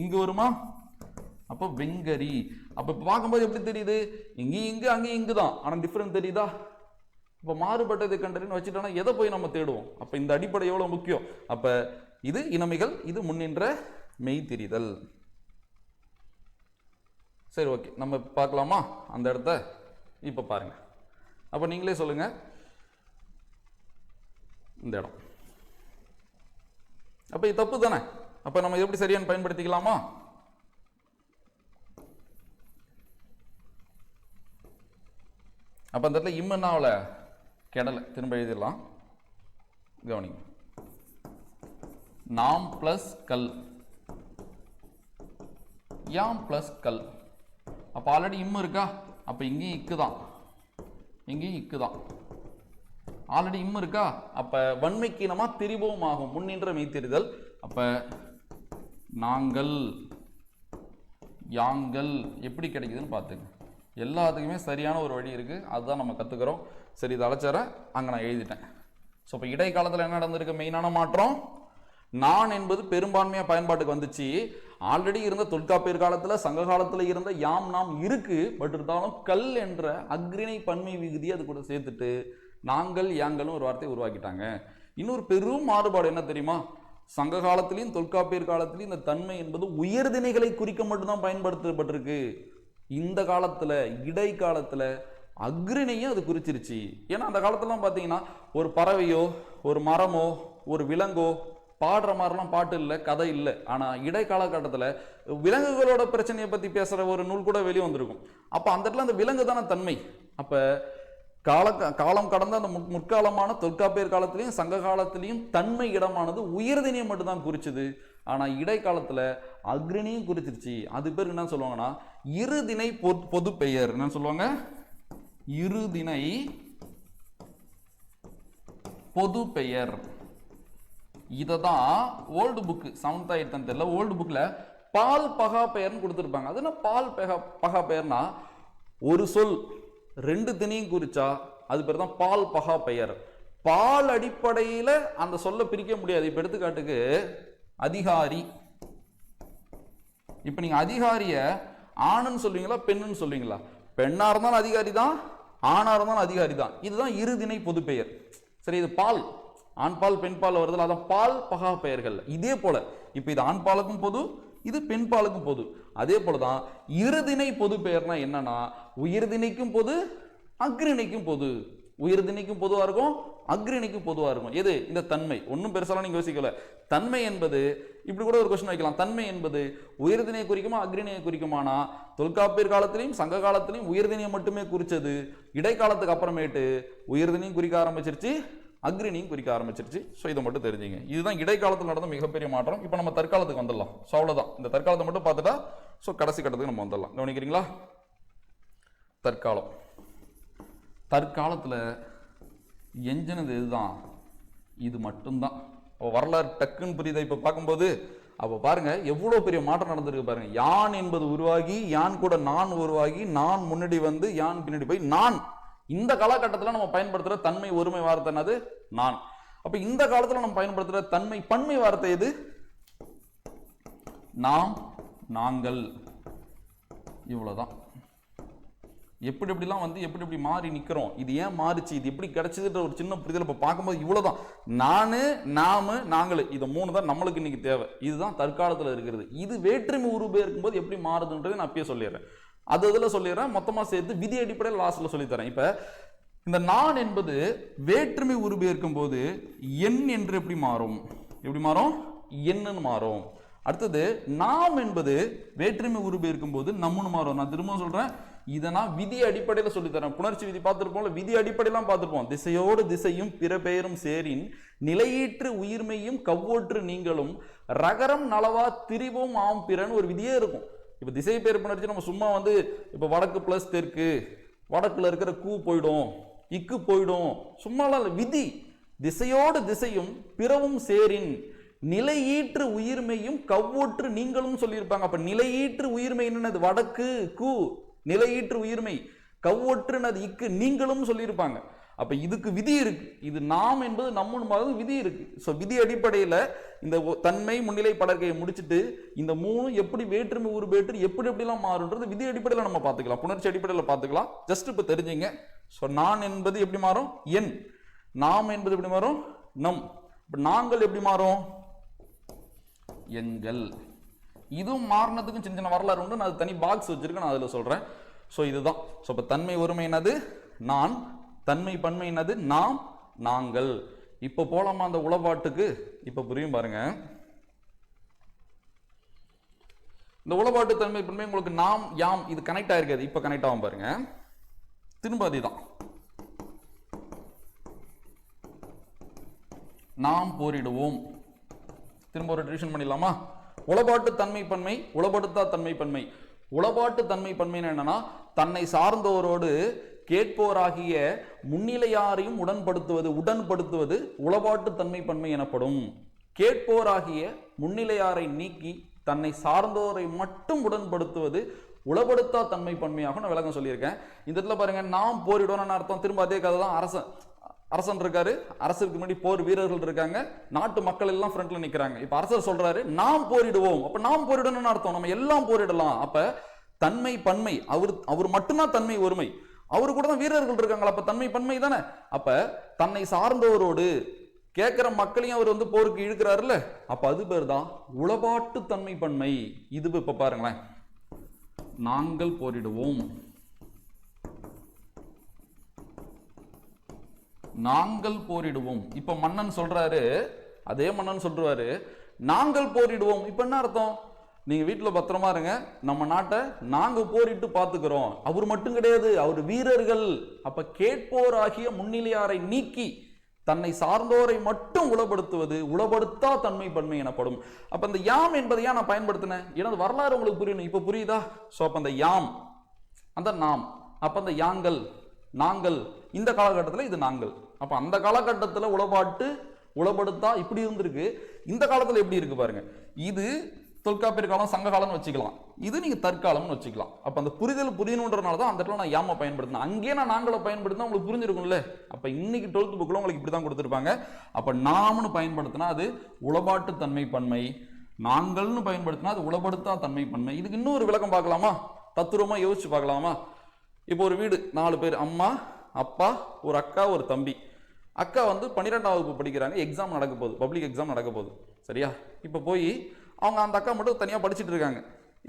இங்கு வருமா? அப்ப வெங்கரி. அப்ப பார்க்கும்போது எப்படி தெரியுது? இங்கேயும் இங்கு அங்கேயும் இங்குதான், ஆனா டிஃபரன்ஸ் தெரியுதா? இப்ப மாறுபட்டதை கண்டறின்னு வச்சுட்டோம்னா எதை போய் நம்ம தேடுவோம்? அப்ப இந்த அடிப்படை எவ்வளவு முக்கியம். அப்ப இது இனமைகள், இது முன்னின்ற மெய் திரிதல். சரி, ஓகே, நம்ம பார்க்கலாமா அந்த இடத்த? இப்ப பாருங்க. அப்ப நீங்களே சொல்லுங்க இந்த இடம். அப்ப இது தப்பு தானே? அப்ப நம்ம எப்படி சரியான பயன்படுத்திக்கலாமா? அப்ப அந்த இடத்துல இம்முன்னாவல கெடலை, திரும்ப எழுதிடலாம். கவனிங்க, நாம் பிளஸ் கல், யாம் பிளஸ் கல். அப்ப ஆல்ரெடி இம்மு இருக்கா? அப்ப இங்கேயும் இக்குதான், இங்கேயும் இக்குதான். ஆல்ரெடி இம்மு இருக்கா? அப்ப வன்மைக்கு நம்ம திரிபவும் ஆகும், முன்னின்ற மெய்த்தெரிதல். அப்ப நாங்கள், யாங்கள் எப்படி கிடைக்குதுன்னு பார்த்துங்க. எல்லாத்துக்குமே சரியான ஒரு வழி இருக்கு, அதுதான் நம்ம கத்துக்கிறோம். சரி, இதை அழைச்சார அங்க நான் எழுதிட்டேன். ஸோ இப்போ இடைக்காலத்தில் என்ன நடந்திருக்கு? மெயினான மாற்றம், நான் என்பது பெரும்பான்மையா பயன்பாட்டுக்கு வந்துச்சு. ஆல்ரெடி இருந்த தொல்காப்பியர் காலத்துல, சங்க காலத்துல இருந்த யாம் நாம் இருக்கு. பட் இருந்தாலும் கல் என்ற அக்ரிணை பன்மை விகுதி அது கூட சேர்த்துட்டு நாங்கள் யாங்களும் ஒரு வார்த்தையை உருவாக்கிட்டாங்க. இன்னொரு பெரும் மாறுபாடு என்ன தெரியுமா? சங்க காலத்திலையும் தொல்காப்பியர் காலத்திலையும் இந்த தன்மை என்பது உயர்திணைகளை குறிக்க மட்டும்தான் பயன்படுத்தப்பட்டிருக்கு. இந்த காலத்துல, இடைக்காலத்துல அக்ரிணையும் அது குறிச்சிருச்சு. ஏன்னா அந்த காலத்துலாம் பார்த்தீங்கன்னா ஒரு பறவையோ ஒரு மரமோ ஒரு விலங்கோ பாடுற மாதிரிலாம் பாட்டு இல்லை, கதை இல்லை. ஆனால் இடைக்காலகட்டத்தில் விலங்குகளோட பிரச்சனையை பற்றி பேசுகிற ஒரு நூல் கூட வெளியே வந்திருக்கும். அப்போ அந்த இடத்துல அந்த விலங்கு தானே தன்மை. அப்போ காலம் கடந்த அந்த முற்காலமான தொல்காப்பியர் காலத்திலையும் சங்க காலத்திலையும் தன்மை இடமானது உயர்திணையை மட்டும்தான் குறிச்சுது. ஆனால் இடைக்காலத்தில் அக்ரிணையும் குறிச்சிருச்சு. அது பேர் என்ன சொல்லுவாங்கன்னா இருதிணை பொது பெயர். என்ன சொல்லுவாங்க? இருதிணை பொது பெயர். இததான் ஓல்டு புக்கு 7th 8th தெரியல, ஓல்டு புக்ல பால் பகா பெயர்னு கொடுத்துருப்பாங்க. அது என்ன பால் பகா பெயர்னா, ஒரு சொல் ரெண்டு திணையும் குறிச்சா அது பேர் தான் பால் பகா பெயர். பால் அடிப்படையில் அந்த சொல்ல பிரிக்க முடியாது. இப்ப எடுத்துக்காட்டுக்கு அதிகாரி. இப்ப நீங்க அதிகாரிய ஆணுன்னு சொல்லுவீங்களா பெண்ணுன்னு சொல்லுவீங்களா? பெண்ணா இருந்தாலும் அதிகாரி தான், ஆணா இருந்தாலும் அதிகாரி தான். இதுதான் இருதிணை பொது பெயர். சரி, இது பால், ஆண் பால் பெண் பால் வருதுல, அதான் பால் பகா பெயர்கள். இதே போல இப்ப இது ஆண் பாலுக்கும் பொது, இது பெண் பாலுக்கும் பொது. அதே போலதான் இருதிணை பொது பெயர்னா என்னன்னா, உயிர்திணைக்கும் பொது, அக்ரிணைக்கும் பொது. உயிர்திணைக்கும் பொதுவா இருக்கும், அக்ரிணைக்கும் பொதுவா இருக்கும். எது? இந்த தன்மை. ஒன்னும் பெருசாலாம் நீங்க யோசிக்கல. தன்மை என்பது இப்படி கூட ஒரு கொஸ்டின் வைக்கலாம். தன்மை என்பது உயர்திணையை குறிக்குமா அக்ரிணையை குறிக்குமானா, தொல்காப்பியர் காலத்திலையும் சங்க காலத்திலையும் உயர்திணையை மட்டுமே குறிச்சது. இடைக்காலத்துக்கு அப்புறமேட்டு உயர்திணையும் குறிக்க ஆரம்பிச்சிருச்சு, அக்ரிணையும் குறிக்க ஆரம்பிச்சிருச்சு. ஸோ இதை மட்டும் தெரிஞ்சுங்க. இதுதான் இடைக்காலத்தில் நடந்த மிகப்பெரிய மாற்றம். இப்போ நம்ம தற்காலத்துக்கு வந்துடலாம். ஸோ அவ்வளோதான், இந்த தற்காலத்தை மட்டும் பார்த்துட்டா ஸோ கடைசி கட்டத்துக்கு நம்ம வந்துடலாம். கவனிக்கிறீங்களா? தற்காலம். தற்காலத்தில் எஞ்சினது இதுதான், இது மட்டும்தான். வரலாறு டக்குன்னு புரியுதா இப்போ பார்க்கும்போது? அப்போ பாருங்க எவ்வளோ பெரிய மாற்றம் நடந்திருக்கு பாருங்க. யான் என்பது உருவாகி, யான் கூட நான் உருவாகி, நான் முன்னாடி வந்து யான் பின்னாடி போய் நான். இந்த காலகட்டத்தில் நம்ம பயன்படுத்துற தன்மை ஒருமை வார்த்தை என்னது? நான். அப்ப இந்த காலத்தில் நம்ம பயன்படுத்துற தன்மை பன்மை வார்த்தை எது? நாம், நாங்கள். இவ்வளவுதான். எப்படி எப்படிலாம் வந்து எப்படி எப்படி மாறி நிக்கிறோம், இது ஏன் மாறிச்சு, இது எப்படி கிடைச்சதுன்ற ஒரு சின்ன புரிதல் இப்ப பார்க்கும்போது இவ்வளவுதான். நானு, நாமு, நாங்கள், இது மூணு தான் நம்மளுக்கு இன்னைக்கு தேவை. இதுதான் தற்காலத்தில் இருக்கிறது. இது வேற்றுமை உருவே இருக்கும்போது எப்படி மாறுதுன்றது நான் அப்பயே சொல்லிடுறேன். அது இதில் சொல்லிடுறேன், மொத்தமாக சேர்த்து விதி அடிப்படையில் லாஸ்ட்ல சொல்லித்தரேன். இப்போ இந்த நான் என்பது வேற்றுமை உருவே இருக்கும்போது எண் என்று எப்படி மாறும்? எப்படி மாறும்? எண்ணுன்னு மாறும். அடுத்தது நாம் என்பது வேற்றுமை உருவே இருக்கும்போது நம்முன்னு மாறும். நான் திரும்ப சொல்றேன், இதை நான் விதி அடிப்படையில் சொல்லித்தரேன். புணர்ச்சி விதி பார்த்துருப்போம்ல, விதி அடிப்படையெல்லாம் பார்த்துருப்போம். திசையோடு திசையும் பிற பெயரும் சேரின் நிலையீற்று உயிர்மையும் கவ்வோற்று நீங்களும் ரகரம் நலவா திரிவும் ஆம் பிறன்னு ஒரு விதியே இருக்கும். இப்போ திசை பெயர் புணர்ச்சி நம்ம சும்மா வந்து இப்போ வடக்கு பிளஸ் தெற்கு, வடக்குல இருக்கிற கூ போயிடும், இக்கு போயிடும், சும்மாலாம் இல்லை, விதி. திசையோடு திசையும் பிறவும் சேரின் நிலையீற்று உயிர்மையும் கவ்வொற்று நீங்களும் சொல்லியிருப்பாங்க. அப்ப நிலையீற்று உயிர்மை என்னது? வடக்கு கூ நிலையீற்று உயிர்மை, கவ்வொற்றுனது இக்கு நீங்களும் சொல்லியிருப்பாங்க. அப்ப இதுக்கு விதி இருக்கு. இது நாம் என்பது நம்ம விதி இருக்கு. ஸோ விதி அடிப்படையில் இந்த தன்மை முன்னிலை படர்க்கையை முடிச்சுட்டு இந்த மூணு எப்படி வேற்றுமை உருபேற்று எப்படி எப்படிலாம் மாறுன்றது விதி அடிப்படையில் நம்ம பார்த்துக்கலாம், புணர்ச்சி அடிப்படையில் பார்த்துக்கலாம். ஜஸ்ட் இப்போ தெரிஞ்சுங்க. ஸோ நான் என்பது எப்படி மாறும்? என். நாம் என்பது எப்படி மாறும்? நம். இப்போ நாங்கள் எப்படி மாறும்? எங்கள். இதுவும் மாறினதுக்கும் சின்ன சின்ன வரலாறு உண்டு. நான் தனி பாக்ஸ் வச்சிருக்கேன், நான் அதில் சொல்றேன். ஸோ இதுதான். ஸோ இப்போ தன்மை ஒருமை என்னது? நான். தன்மை பன்மை என்னது? நாம் நாங்கள். இப்போ போலாமா அந்த உளப்பாட்டுக்கு? இப்போ புரியும் பாருங்க. இந்த உளப்பாட்டு தன்மை பன்மை உங்களுக்கு நாம் யாம் இது கனெக்ட் ஆயிருக்காது. இப்போ கனெக்ட் ஆகும் பாருங்க. திரும்ப அதுதான். நாம் போரிடுவோம். திரும்ப ஒரு ரிவிஷன் பண்ணிடலாமா? உளப்பாட்டு தன்மை பன்மை, உளப்படுத்தா தன்மை பன்மை. உளப்பாட்டு தன்மை பன்மை என்னன்னா தன்னை சார்ந்தோரோடு கேட்போராகிய முன்னிலையாரையும் உடன்படுத்துவது உளப்பாட்டு தன்மை பன்மை எனப்படும். கேட்போராகிய முன்னிலையாரை நீக்கி தன்னை சார்ந்தோரை மட்டும் உடன்படுத்துவது உளப்படுத்தா தன்மை பன்மையாக நான் விளக்கம் சொல்லியிருக்கேன். இந்த இடத்துல பாருங்க, நாம் போரிடணும்னு அர்த்தம். திரும்ப அதே கதை தான். அரசன் இருக்காரு, அரசருக்கு முன்னாடி போர் வீரர்கள் இருக்காங்க, நாட்டு மக்கள் எல்லாம் ஃப்ரண்ட்ல நிக்கிறாங்க. இப்ப அரசர் சொல்றாரு நாம் போரிடுவோம். அப்ப நாம் போரிடணும்னு அர்த்தம் நம்ம எல்லாம் போரிடலாம். அப்ப தன்மை பன்மை, அவர் மட்டும்தான் தன்மை ஒருமை, அவரு கூட தான் வீரர்கள் இருக்காங்களா, அப்ப தன்மை பன்மை தானே. அப்ப தன்னை சார்ந்தவரோடு கேட்கிற மக்களையும் அவர் போருக்கு இழுக்கிறாருல்ல, அப்ப அது பேர் தான் உளப்பாட்டு தன்மை பன்மை. இது இப்ப பாருங்களேன், நாங்கள் போரிடுவோம், நாங்கள் போரிடுவோம். இப்ப மன்னன் சொல்றாரு, அதே மன்னன் சொல்றாரு நாங்கள் போரிடுவோம். இப்ப என்ன அர்த்தம்? நீங்க வீட்டுல பத்திரமா இருங்க, நம்ம நாட்டை நாங்க போரிட்டு பாத்துக்கிறோம். அவர் மட்டும் கிடையாது, அவர் வீரர்கள். அப்ப கேட்போர் ஆகிய முன்னிலையாரை நீக்கி தன்னை சார்ந்தோரை மட்டும் உளப்படுத்துவது உளப்படுத்தா தன்மை பன்மை எனப்படும். அப்ப இந்த யாம் என்பதை ஏன் நான் பயன்படுத்தினேன்? ஏன்னா வரலாறு உங்களுக்கு புரியணும். இப்ப புரியுதா? சோ அப்ப அந்த யாம், அந்த நாம், அப்ப அந்த யாங்கள், நாங்கள், இந்த காலகட்டத்தில் இது நாங்கள். அப்ப அந்த காலகட்டத்தில் உளப்பாட்டு உளப்படுத்தா இப்படி இருந்திருக்கு. இந்த காலத்தில் எப்படி இருக்கு பாருங்க. இது தொல்காப்பியர் காலம், சங்க காலம்னு வச்சுக்கலாம், இது நீங்க தற்காலம்னு வச்சுக்கலாம். அப்ப அந்த புரிதல் புரியணுன்றனால தான் அந்த இடத்துல நான் யாம பயன்படுத்தினேன். அங்கேயே நான் நாங்களை பயன்படுத்தினா உங்களுக்கு புரிஞ்சிருக்கும்ல. அப்ப இன்னைக்கு 12th புக்ல உங்களுக்கு இப்படிதான் கொடுத்துருப்பாங்க. அப்ப நாம்னு பயன்படுத்தினா அது உளப்பாட்டு தன்மை பன்மை, நாங்கள்னு பயன்படுத்தினா அது உளப்படுத்தா தன்மை பன்மை. இதுக்கு இன்னொரு விளக்கம் பார்க்கலாமா? தத்துரமா யோசிச்சு பார்க்கலாமா? இப்போ ஒரு வீடு, 4 பேர், அம்மா, அப்பா, ஒரு அக்கா, ஒரு தம்பி. அக்கா 12ஆம் வகுப்பு படிக்கிறாங்க, எக்ஸாம் நடக்க போகுது, பப்ளிக் எக்ஸாம் நடக்க போகுது, சரியா? இப்போ போய் அவங்க அந்த அக்கா மட்டும் தனியாக படிச்சுட்டு இருக்காங்க.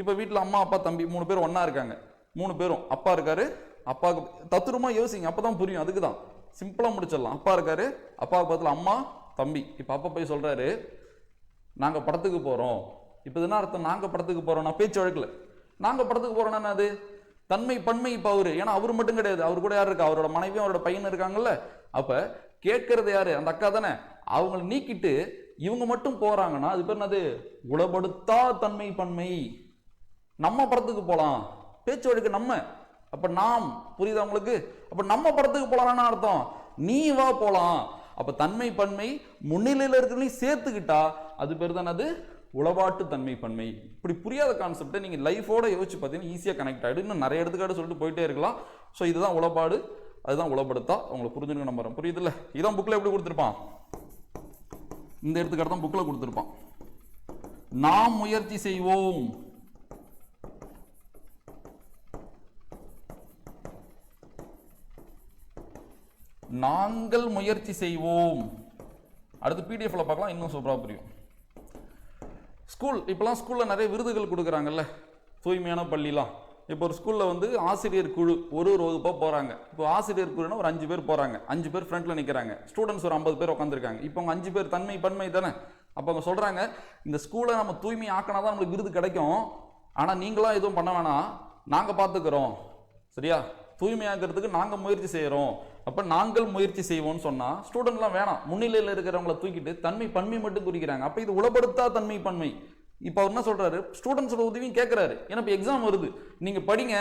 இப்போ வீட்டில் அம்மா, அப்பா, தம்பி 3 பேர் ஒன்றா இருக்காங்க. 3 பேரும், அப்பா இருக்காரு, அப்பாவுக்கு தத்துரமா யோசிங்க, அப்போ தான் புரியும். அதுக்கு தான் சிம்பிளாக முடிச்சிடலாம். அப்பா இருக்காரு, அப்பாவுக்கு பக்கத்தில் அம்மா, தம்பி. இப்போ அப்பா போய் சொல்கிறாரு நாங்கள் படத்துக்கு போகிறோம். இப்போ என்ன அர்த்தம்? நாங்கள் படத்துக்கு போகிறோம்னா பேச்சு வழக்கில் நாங்கள் படத்துக்கு போகிறோன்னா அது தன்மை பன்மை. இப்போ அவரு, ஏன்னா அவர் மட்டும் கிடையாது, அவர் கூட யார் இருக்கா? அவரோட மனைவியும் அவரோட பையன் இருக்காங்கல்ல. அப்ப கேட்கறது யாரு? அந்த அக்கா தானே. அவங்களை நீக்கிட்டு இவங்க மட்டும் போறாங்கன்னா அது பேர் என்னது? உளப்படுத்தா தன்மை பன்மை. நம்ம படத்துக்கு போலாம், பேச்சு வழக்கு நம்ம. அப்ப நாம், புரியுதா உங்களுக்கு? அப்ப நம்ம படத்துக்கு போலாம்னு அர்த்தம், நீ வா போலாம். அப்ப தன்மை பன்மை முன்னிலையில இருக்கிறதையும் சேர்த்துக்கிட்டா அது பேர் தான் அது உளப்பாட்டு தன்மை பன்மை. இப்படி புரியாத கான்செப்டை நீங்க லைஃபோட யோசிச்சு பார்த்தீங்கன்னா ஈஸியாக கனெக்ட் ஆகிடும். இன்னும் நிறைய எடுத்துக்காட்டு சொல்லிட்டு போயிட்டே இருக்கலாம். ஸோ இதுதான் உளப்பாடு, அதுதான் உளப்படுத்தா. உங்களுக்கு புரிஞ்சுக்க நம்புறேன். புரியுது இல்லை? இதான் புக்கில் எப்படி கொடுத்துருப்பான், இந்த எடுத்துக்காட்டு தான் புக்கில் கொடுத்துருப்பான். நாம் முயற்சி செய்வோம், நாங்கள் முயற்சி செய்வோம். அடுத்து பிடிஎஃப்ல பார்க்கலாம், இன்னும் சூப்பராக புரியும். ஸ்கூல், இப்போலாம் ஸ்கூலில் நிறைய விருதுகள் கொடுக்குறாங்கல்ல, தூய்மையான பள்ளிலாம். இப்போ ஒரு ஸ்கூலில் ஆசிரியர் குழு ஒரு வகுப்பாக போகிறாங்க. இப்போ ஆசிரியர் குழுனா ஒரு 5 பேர் போகிறாங்க, 5 பேர் ஃப்ரண்ட்டில் நிற்கிறாங்க, ஸ்டூடெண்ட்ஸ் ஒரு 50 பேர் உட்காந்துருக்காங்க. இப்போ அவங்க 5 பேர் தன்மை பன்மை தானே. அப்போ அவங்க சொல்கிறாங்க இந்த ஸ்கூலை நம்ம தூய்மை ஆக்கினா தான் நம்மளுக்கு விருது கிடைக்கும், ஆனால் நீங்களாம் எதுவும் பண்ண வேணாம், நாங்கள் பார்த்துக்கிறோம், சரியா? தூய்மையாக்கிறதுக்கு நாங்கள் முயற்சி செய்கிறோம். அப்போ நாங்கள் முயற்சி செய்வோம்னு சொன்னால் ஸ்டூடெண்ட்லாம் வேணாம், முன்னிலையில் இருக்கிறவங்கள தூக்கிட்டு தன்மை பன்மை மட்டும் குறிக்கிறாங்க. அப்போ இது உளப்படுத்தா தன்மை பன்மை. இப்போ அவர் என்ன சொல்றாரு, ஸ்டூடெண்ட்ஸோட உதவியும் கேட்குறாரு. ஏன்னா இப்போ எக்ஸாம் வருது, நீங்கள் படிங்க,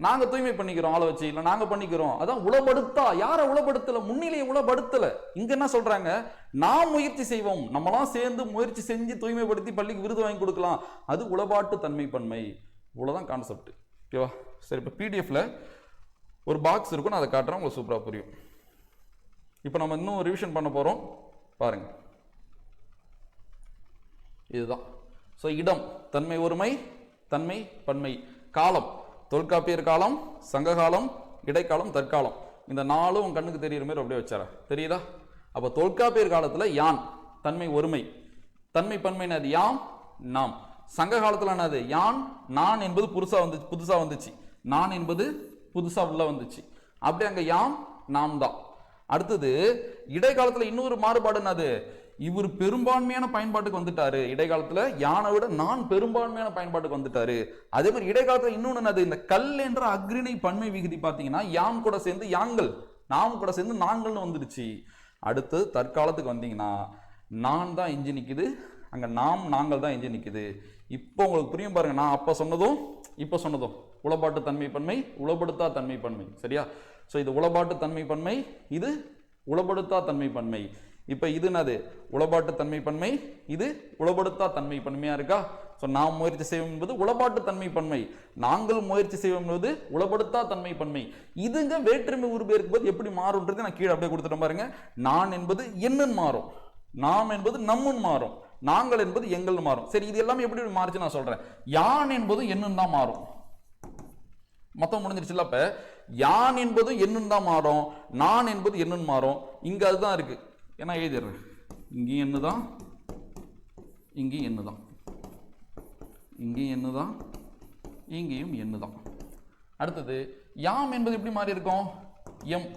நாங்க தூய்மை பண்ணிக்கிறோம் ஆளை வச்சு, இல்ல நாங்க பண்ணிக்கிறோம். அதான் உளப்படுத்தா. யாரை உளப்படுத்தல? முன்னிலையை உளப்படுத்தல. இங்க என்ன சொல்றாங்க? நாம் முயற்சி செய்வோம், நம்மளாம் சேர்ந்து முயற்சி செஞ்சு தூய்மைப்படுத்தி பள்ளிக்கு விருது வாங்கி கொடுக்கலாம். அது உளப்பாட்டு தன்மை பன்மை. இவ்வளவுதான் கான்செப்ட். ஓகேவா? சரி, இப்போ பிடிஎஃப்ல ஒரு பாக்ஸ் இருக்கும், நான் அதை காட்டுறேன், உங்களுக்கு சூப்பரா புரியும். இப்போ நம்ம இன்னும் ரிவிஷன் பண்ண போறோம் பாருங்க. இதுதான். ஸோ இடம் தன்மை ஒருமை தன்மை பன்மை. காலம் தொல்காப்பியர் காலம், சங்க காலம், இடைக்காலம், தற்காலம். இந்த நாலும் உங்க கண்ணுக்கு தெரியுற மாதிரி அப்படியே வச்சார தெரியுதா? அப்ப தொல்காப்பியர் காலத்துல யான் தன்மை ஒருமை, தன்மை பன்மைனது யாம் நாம். சங்க காலத்துல என்னது? யான் நான் என்பது புதுசா வந்துச்சு. நான் என்பது புதுசா உள்ள வந்துச்சு. அப்படி அங்க யாம் நாம் தான். அடுத்தது இடைக்காலத்துல இன்னொரு மாறுபாடு என்னது? இவர் பெரும்பான்மையான பயன்பாட்டுக்கு வந்துட்டாரு. இடைக்காலத்துல யானை விட நான் பெரும்பான்மையான பயன்பாட்டுக்கு வந்துட்டாரு. அதே மாதிரி இடைக்காலத்துல இன்னொன்னு என்னது? இந்த கல் என்ற அக்ரிணை பன்மை விகுதி பாத்தீங்கன்னா யாம் கூட சேர்ந்து யாங்கள், நாம் கூட சேர்ந்து நாங்கள்னு வந்துடுச்சு. அடுத்து தற்காலத்துக்கு வந்தீங்கன்னா நான் தான் எஞ்சி நிக்குது, அங்க நாம் நாங்கள் தான் எஞ்சி நிக்குது. இப்போ உங்களுக்கு புரியும் பாருங்க. நான் அப்ப சொன்னதும் இப்ப சொன்னதும் உளப்பாட்டு தன்மை பன்மை, உளப்படுத்தா தன்மை பன்மை. சரியா? சோ இது உளப்பாட்டு தன்மை பன்மை, இது உளப்படுத்தா தன்மை பன்மை. இப்ப இது என்னது? உளப்பாட்டு தன்மை பன்மை, இது உளப்படுத்தா தன்மை பன்மையா இருக்கா? சோ நாம் முயற்சி செய்வோம் என்பது உளப்பாட்டு தன்மை பன்மை, நாங்கள் முயற்சி செய்வோம் என்பது உளப்படுத்தா தன்மை பன்மை. இதுங்க வேற்றுமை உருபு இருக்கும்போது எப்படி மாறும்ன்றது நான் கீழே அப்படியே கொடுத்துட்டேன் பாருங்க. நான் என்பது என்னன்னு மாறும், நாம் என்பது நம்முன்னு மாறும், நாங்கள் என்பது எங்கள்னு மாறும். சரி, இது எல்லாமே எப்படி மாறுச்சு நான் சொல்றேன். யான் என்பது என்னன்னு தான் மாறும். மொத்தம் முடிஞ்சிருச்சுல. அப்ப யான் என்பது என்னன்னு தான் மாறும், நான் என்பது என்னன்னு மாறும். இங்க அதுதான் இருக்கு. ஏன்னா எழுதிடுறேன். இங்கேயும் என்னதான், இங்கேயும் என்னதான், இங்கேயும் என்னதான், இங்கேயும் என்னதான். அடுத்தது யாம் என்பது எப்படி மாறி இருக்கும்? எம்.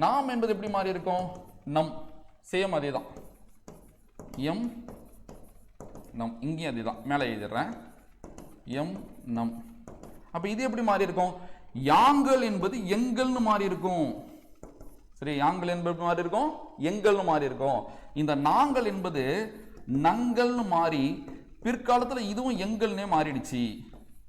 நாம் என்பது எப்படி மாறி இருக்கும்? நம். சேம் அதே தான். எம் நம். இங்கேயும் அதே தான். மேலே எழுதிடுறேன். எம் நம். அப்ப இது எப்படி மாறி இருக்கும்? யாங்கள் என்பது எங்கள்னு மாறி இருக்கும். சரி, யாங்கள் என்பது மாறி இருக்கும், எங்கள்னு மாறி இருக்கும். இந்த நாங்கள் என்பது நங்கள்னு மாறி பிற்காலத்துல இதுவும் எங்கள்னே மாறிடுச்சு.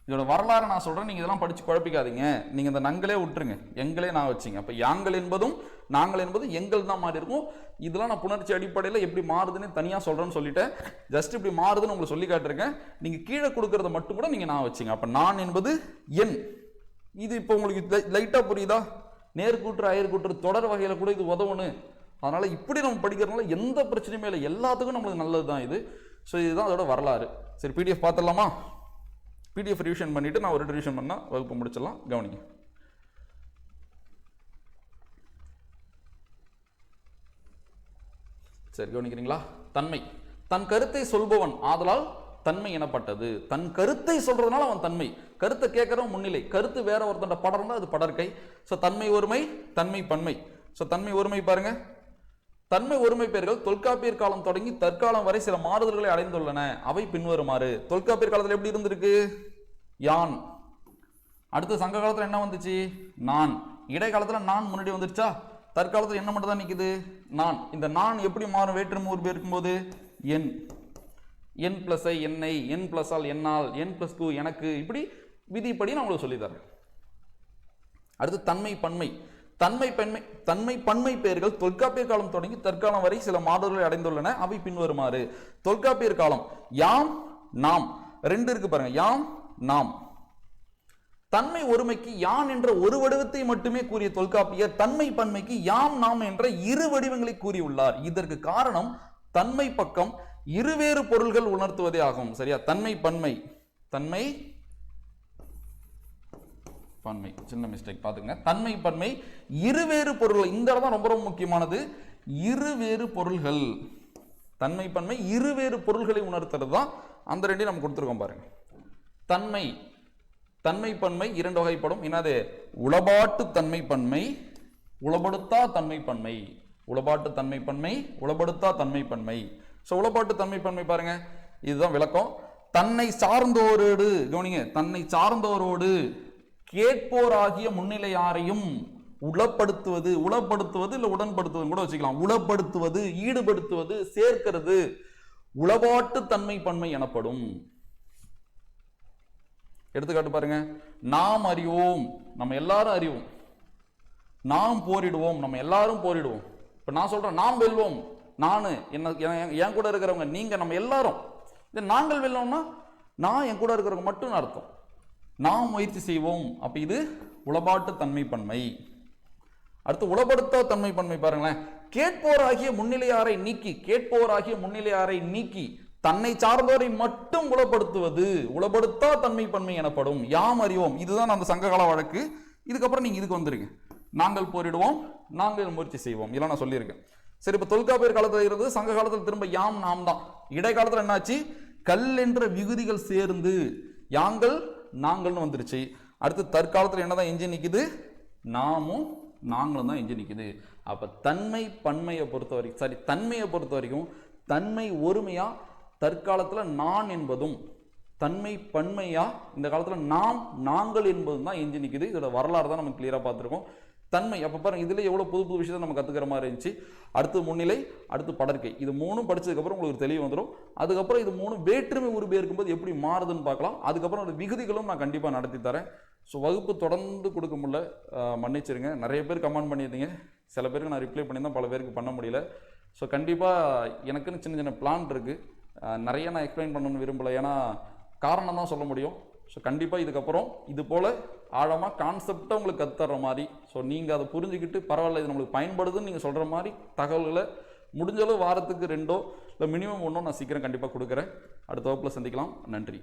இதோட வரலாறு நான் சொல்றேன், நீங்க இதெல்லாம் படிச்சு குழப்பிக்காதீங்க. நீங்க இந்த நங்களே விட்டுருங்க, எங்களே நான் வச்சுங்க. அப்ப யாங்கள் என்பதும் நாங்கள் என்பதும் எங்கள் தான் மாறி இருக்கும். இதெல்லாம் நான் புணர்ச்சி அடிப்படையில் எப்படி மாறுதுன்னு தனியா சொல்றேன்னு சொல்லிட்டேன். ஜஸ்ட் இப்படி மாறுதுன்னு உங்களுக்கு சொல்லி காட்டிருக்கேன். நீங்க கீழே கொடுக்கறத மட்டும் கூட நீங்க நான் வச்சுங்க. அப்ப நான் என்பது எண். இது இப்போ உங்களுக்கு லைட்டா புரியுதா? நேர்கூற்று அயற்கூற்று தொடர் வகையில கூட இது உதவுன்னு. அதனால இப்படி நம்ம படிக்கிறதுனால எந்த பிரச்சனையுமே இல்லை, எல்லாத்துக்கும் நம்மளுக்கு நல்லது தான் இது. ஸோ இதுதான் அதோட வரலாறு. சரி, பிடிஎஃப் பார்த்துடலாமா? பிடிஎஃப் ரிவிஷன் பண்ணிட்டு நான் ஒரு ரிவிஷன் பண்ணா வகுப்பு முடிச்சிடலாம். கவனிங்க. சரி, கவனிக்கிறீங்களா? தன்மை தன் கருத்தை சொல்பவன் ஆதலால் தன்மை எனப்பட்டது. தன் கருத்தை சொல்றதுனால அவன் தன்மை. கருத்தை கேட்கறவன் முன்னிலை. கருத்து வேற ஒருத்தண்ட படர்ந்தா அது படற்கை. ஸோ தன்மை ஒருமை தன்மை பன்மை. ஸோ தன்மை ஒருமை பாருங்க. தன்மை ஒருமை பெயர்கள் தொல்காப்பியர் காலம் தொடங்கி தற்காலம் வரை சில மாறுதல்களை அடைந்துள்ளன. அவை பின்வருமாறு. தொல்காப்பியர் காலத்தில் எப்படி இருந்திருக்கு? யான். அடுத்து சங்க காலத்துல என்ன வந்துச்சு? நான். இடைக்காலத்துல நான் முன்னாடி வந்துருச்சா? தற்காலத்தில் என்ன மட்டும் தான் நிக்குது? நான். இந்த நான் எப்படி மாறும்? வேற்றுமை உருபு இருக்கும்போது என். என் பிளஸ் ஐ என்னை, என் பிளஸ் ஆல் என்னால், என் பிளஸ் கு எனக்கு. இப்படி விதிப்படி நான் உங்களுக்கு சொல்லித்தரேன். அடுத்து தன்மை பன்மை. தன்மை பன்மை பெயர்கள் தொல்காப்பியர் காலம் தொடங்கி தற்காலம் வரை சில மாறுதல்களை அடைந்துள்ளன. அவை பின்வருமாறு. தொல்காப்பியர் காலம் யாம் நாம் ரெண்டு இருக்கு பாருங்க. யாம் நாம். தன்மை ஒருமைக்கு யான் என்ற ஒரு வடிவத்தை மட்டுமே கூறிய தொல்காப்பியர் தன்மை பன்மைக்கு யாம் நாம் என்ற இரு வடிவங்களை கூறியுள்ளார். இதற்கு காரணம் தன்மை பக்கம் இருவேறு பொருள்கள் உணர்த்துவதே ஆகும். சரியா? தன்மை பன்மை, தன்மை பன்மை, சின்ன மிஸ்டேக் பாத்துங்க. தன்மை பன்மை இருவேறு பொருள்கள். இந்த இடம் தான் ரொம்ப ரொம்ப முக்கியமானது. இருவேறு பொருள்கள். தன்மை பன்மை இருவேறு பொருள்களை உணர்த்துறது தான். அந்த ரெண்டையும் நம்ம கொடுத்துருக்கோம் பாருங்க. தன்மை தன்மை பன்மை இரண்டு வகைப்படும். என்னது? உளப்பாட்டு தன்மை பன்மை, உளப்படுத்தா தன்மை பன்மை. உளப்பாட்டு தன்மை பன்மை, உளப்படுத்தா தன்மை பன்மை. சோ உளப்பாட்டு தன்மை பன்மை பாருங்க, இதுதான் விளக்கம். தன்னை சார்ந்தோரோடு, கவனிங்க, தன்னை சார்ந்தோரோடு கேட்போராகிய முன்னிலை யாரையும் உளப்படுத்துவது. உளப்படுத்துவது இல்ல உடன்படுத்துவது கூட வச்சுக்கலாம். உளப்படுத்துவது, ஈடுபடுத்துவது, சேர்க்கிறது உளப்பாட்டு தன்மை பன்மை எனப்படும். எடுத்துக்காட்டு பாருங்க, நாம் அறிவோம், நம்ம எல்லாரும் அறிவோம். நாம் போரிடுவோம், நம்ம எல்லாரும் போரிடுவோம். இப்போ நான் சொல்றேன் நாம் வெல்வோம், நான் என் கூட இருக்கிறவங்க, நீங்க, நம்ம எல்லாரும். இது நாங்கள் வெல்லோம்னா நான் என் கூட இருக்கிறவங்க மட்டும் அர்த்தம். நாம் முயற்சி செய்வோம், அப்ப இது உளப்பாட்டு தன்மை பன்மை. அடுத்து உளப்படுத்த தன்மை பன்மை பாருங்களேன். கேட்போராகிய முன்னிலையாரை நீக்கி, கேட்போராகிய முன்னிலையாரை நீக்கி தன்னை சார்ந்தோரை மட்டும் உளப்படுத்துவது உளப்படுத்தா தன்மை பன்மை எனப்படும். யாம் அறிவோம், இதுதான் அந்த சங்ககால வழக்கு. இதுக்கப்புறம் நீங்க இதுக்கு வந்துருங்க. நாங்கள் போரிடுவோம், நாங்கள் முயற்சி செய்வோம், இதெல்லாம் நான் சொல்லியிருக்கேன். சரி, இப்ப தொல்காப்பியர் காலத்தில் இருந்தது, சங்க காலத்தில் திரும்ப யாம் நாம் தான். இடைக்காலத்தில் என்னாச்சு, கல் என்ற விகுதிகள் சேர்ந்து யாங்கள் நாங்கள்னு வந்துருச்சு. அடுத்து தற்காலத்தில் என்னதான் எஞ்சி நிக்குது, நாமும் நாங்களும் தான் எஞ்சி நிக்குது. அப்ப தன்மை பன்மையை பொறுத்த வரைக்கும், சரி தன்மையை பொறுத்த வரைக்கும் தன்மை ஒருமையா தற்காலத்துல நான் என்பதும், தன்மை பன்மையா இந்த காலத்துல நாம் நாங்கள் என்பதும் தான் எஞ்சி நிக்குது. இதோட வரலாறு தான் நம்ம கிளியரா பார்த்துருக்கோம். தன்மை அப்ப பாருங்க, இதுல எவ்வளவு புது புது விஷயத்தை நம்ம கத்துக்கிற மாதிரி இருந்துச்சு. அடுத்து முன்னிலை, அடுத்து படர்க்கை, இது மூணும் படிச்சதுக்கு அப்புறம் உங்களுக்கு தெளிவு வந்துடும். அதுக்கப்புறம் இது மூணு வேற்றுமை உருபெயர் இருக்கும்போது எப்படி மாறுதுன்னு பார்க்கலாம். அதுக்கப்புறம் அந்த விகுதிகளும் நான் கண்டிப்பா நடத்தி தரேன். ஸோ வகுப்பு தொடர்ந்து கொடுக்க முடியல, மன்னிச்சிருங்க. நிறைய பேர் கமெண்ட் பண்ணியிருந்தீங்க, சில பேருக்கு நான் ரிப்ளை பண்ணியிருந்தேன், பல பேருக்கு பண்ண முடியல. ஸோ கண்டிப்பாக எனக்குன்னு சின்ன சின்ன பிளான் இருக்குது. நிறைய நான் எக்ஸ்பிளைன் பண்ணணும்னு விரும்பலை, ஏன்னா காரணம் தான் சொல்ல முடியும். ஸோ கண்டிப்பாக இதுக்கப்புறம் இது போல் ஆழமாக கான்செப்டாக உங்களுக்கு கற்றுற மாதிரி, ஸோ நீங்கள் அதை புரிஞ்சுக்கிட்டு பரவாயில்ல இது நம்மளுக்கு பயன்படுதுன்னு நீங்கள் சொல்கிற மாதிரி தகவல்களை முடிஞ்சளவு வாரத்துக்கு 2 இல்லை மினிமம் 1 நான் சீக்கிரம் கண்டிப்பாக கொடுக்குறேன். அடுத்த வகுப்பில் சந்திக்கலாம். நன்றி.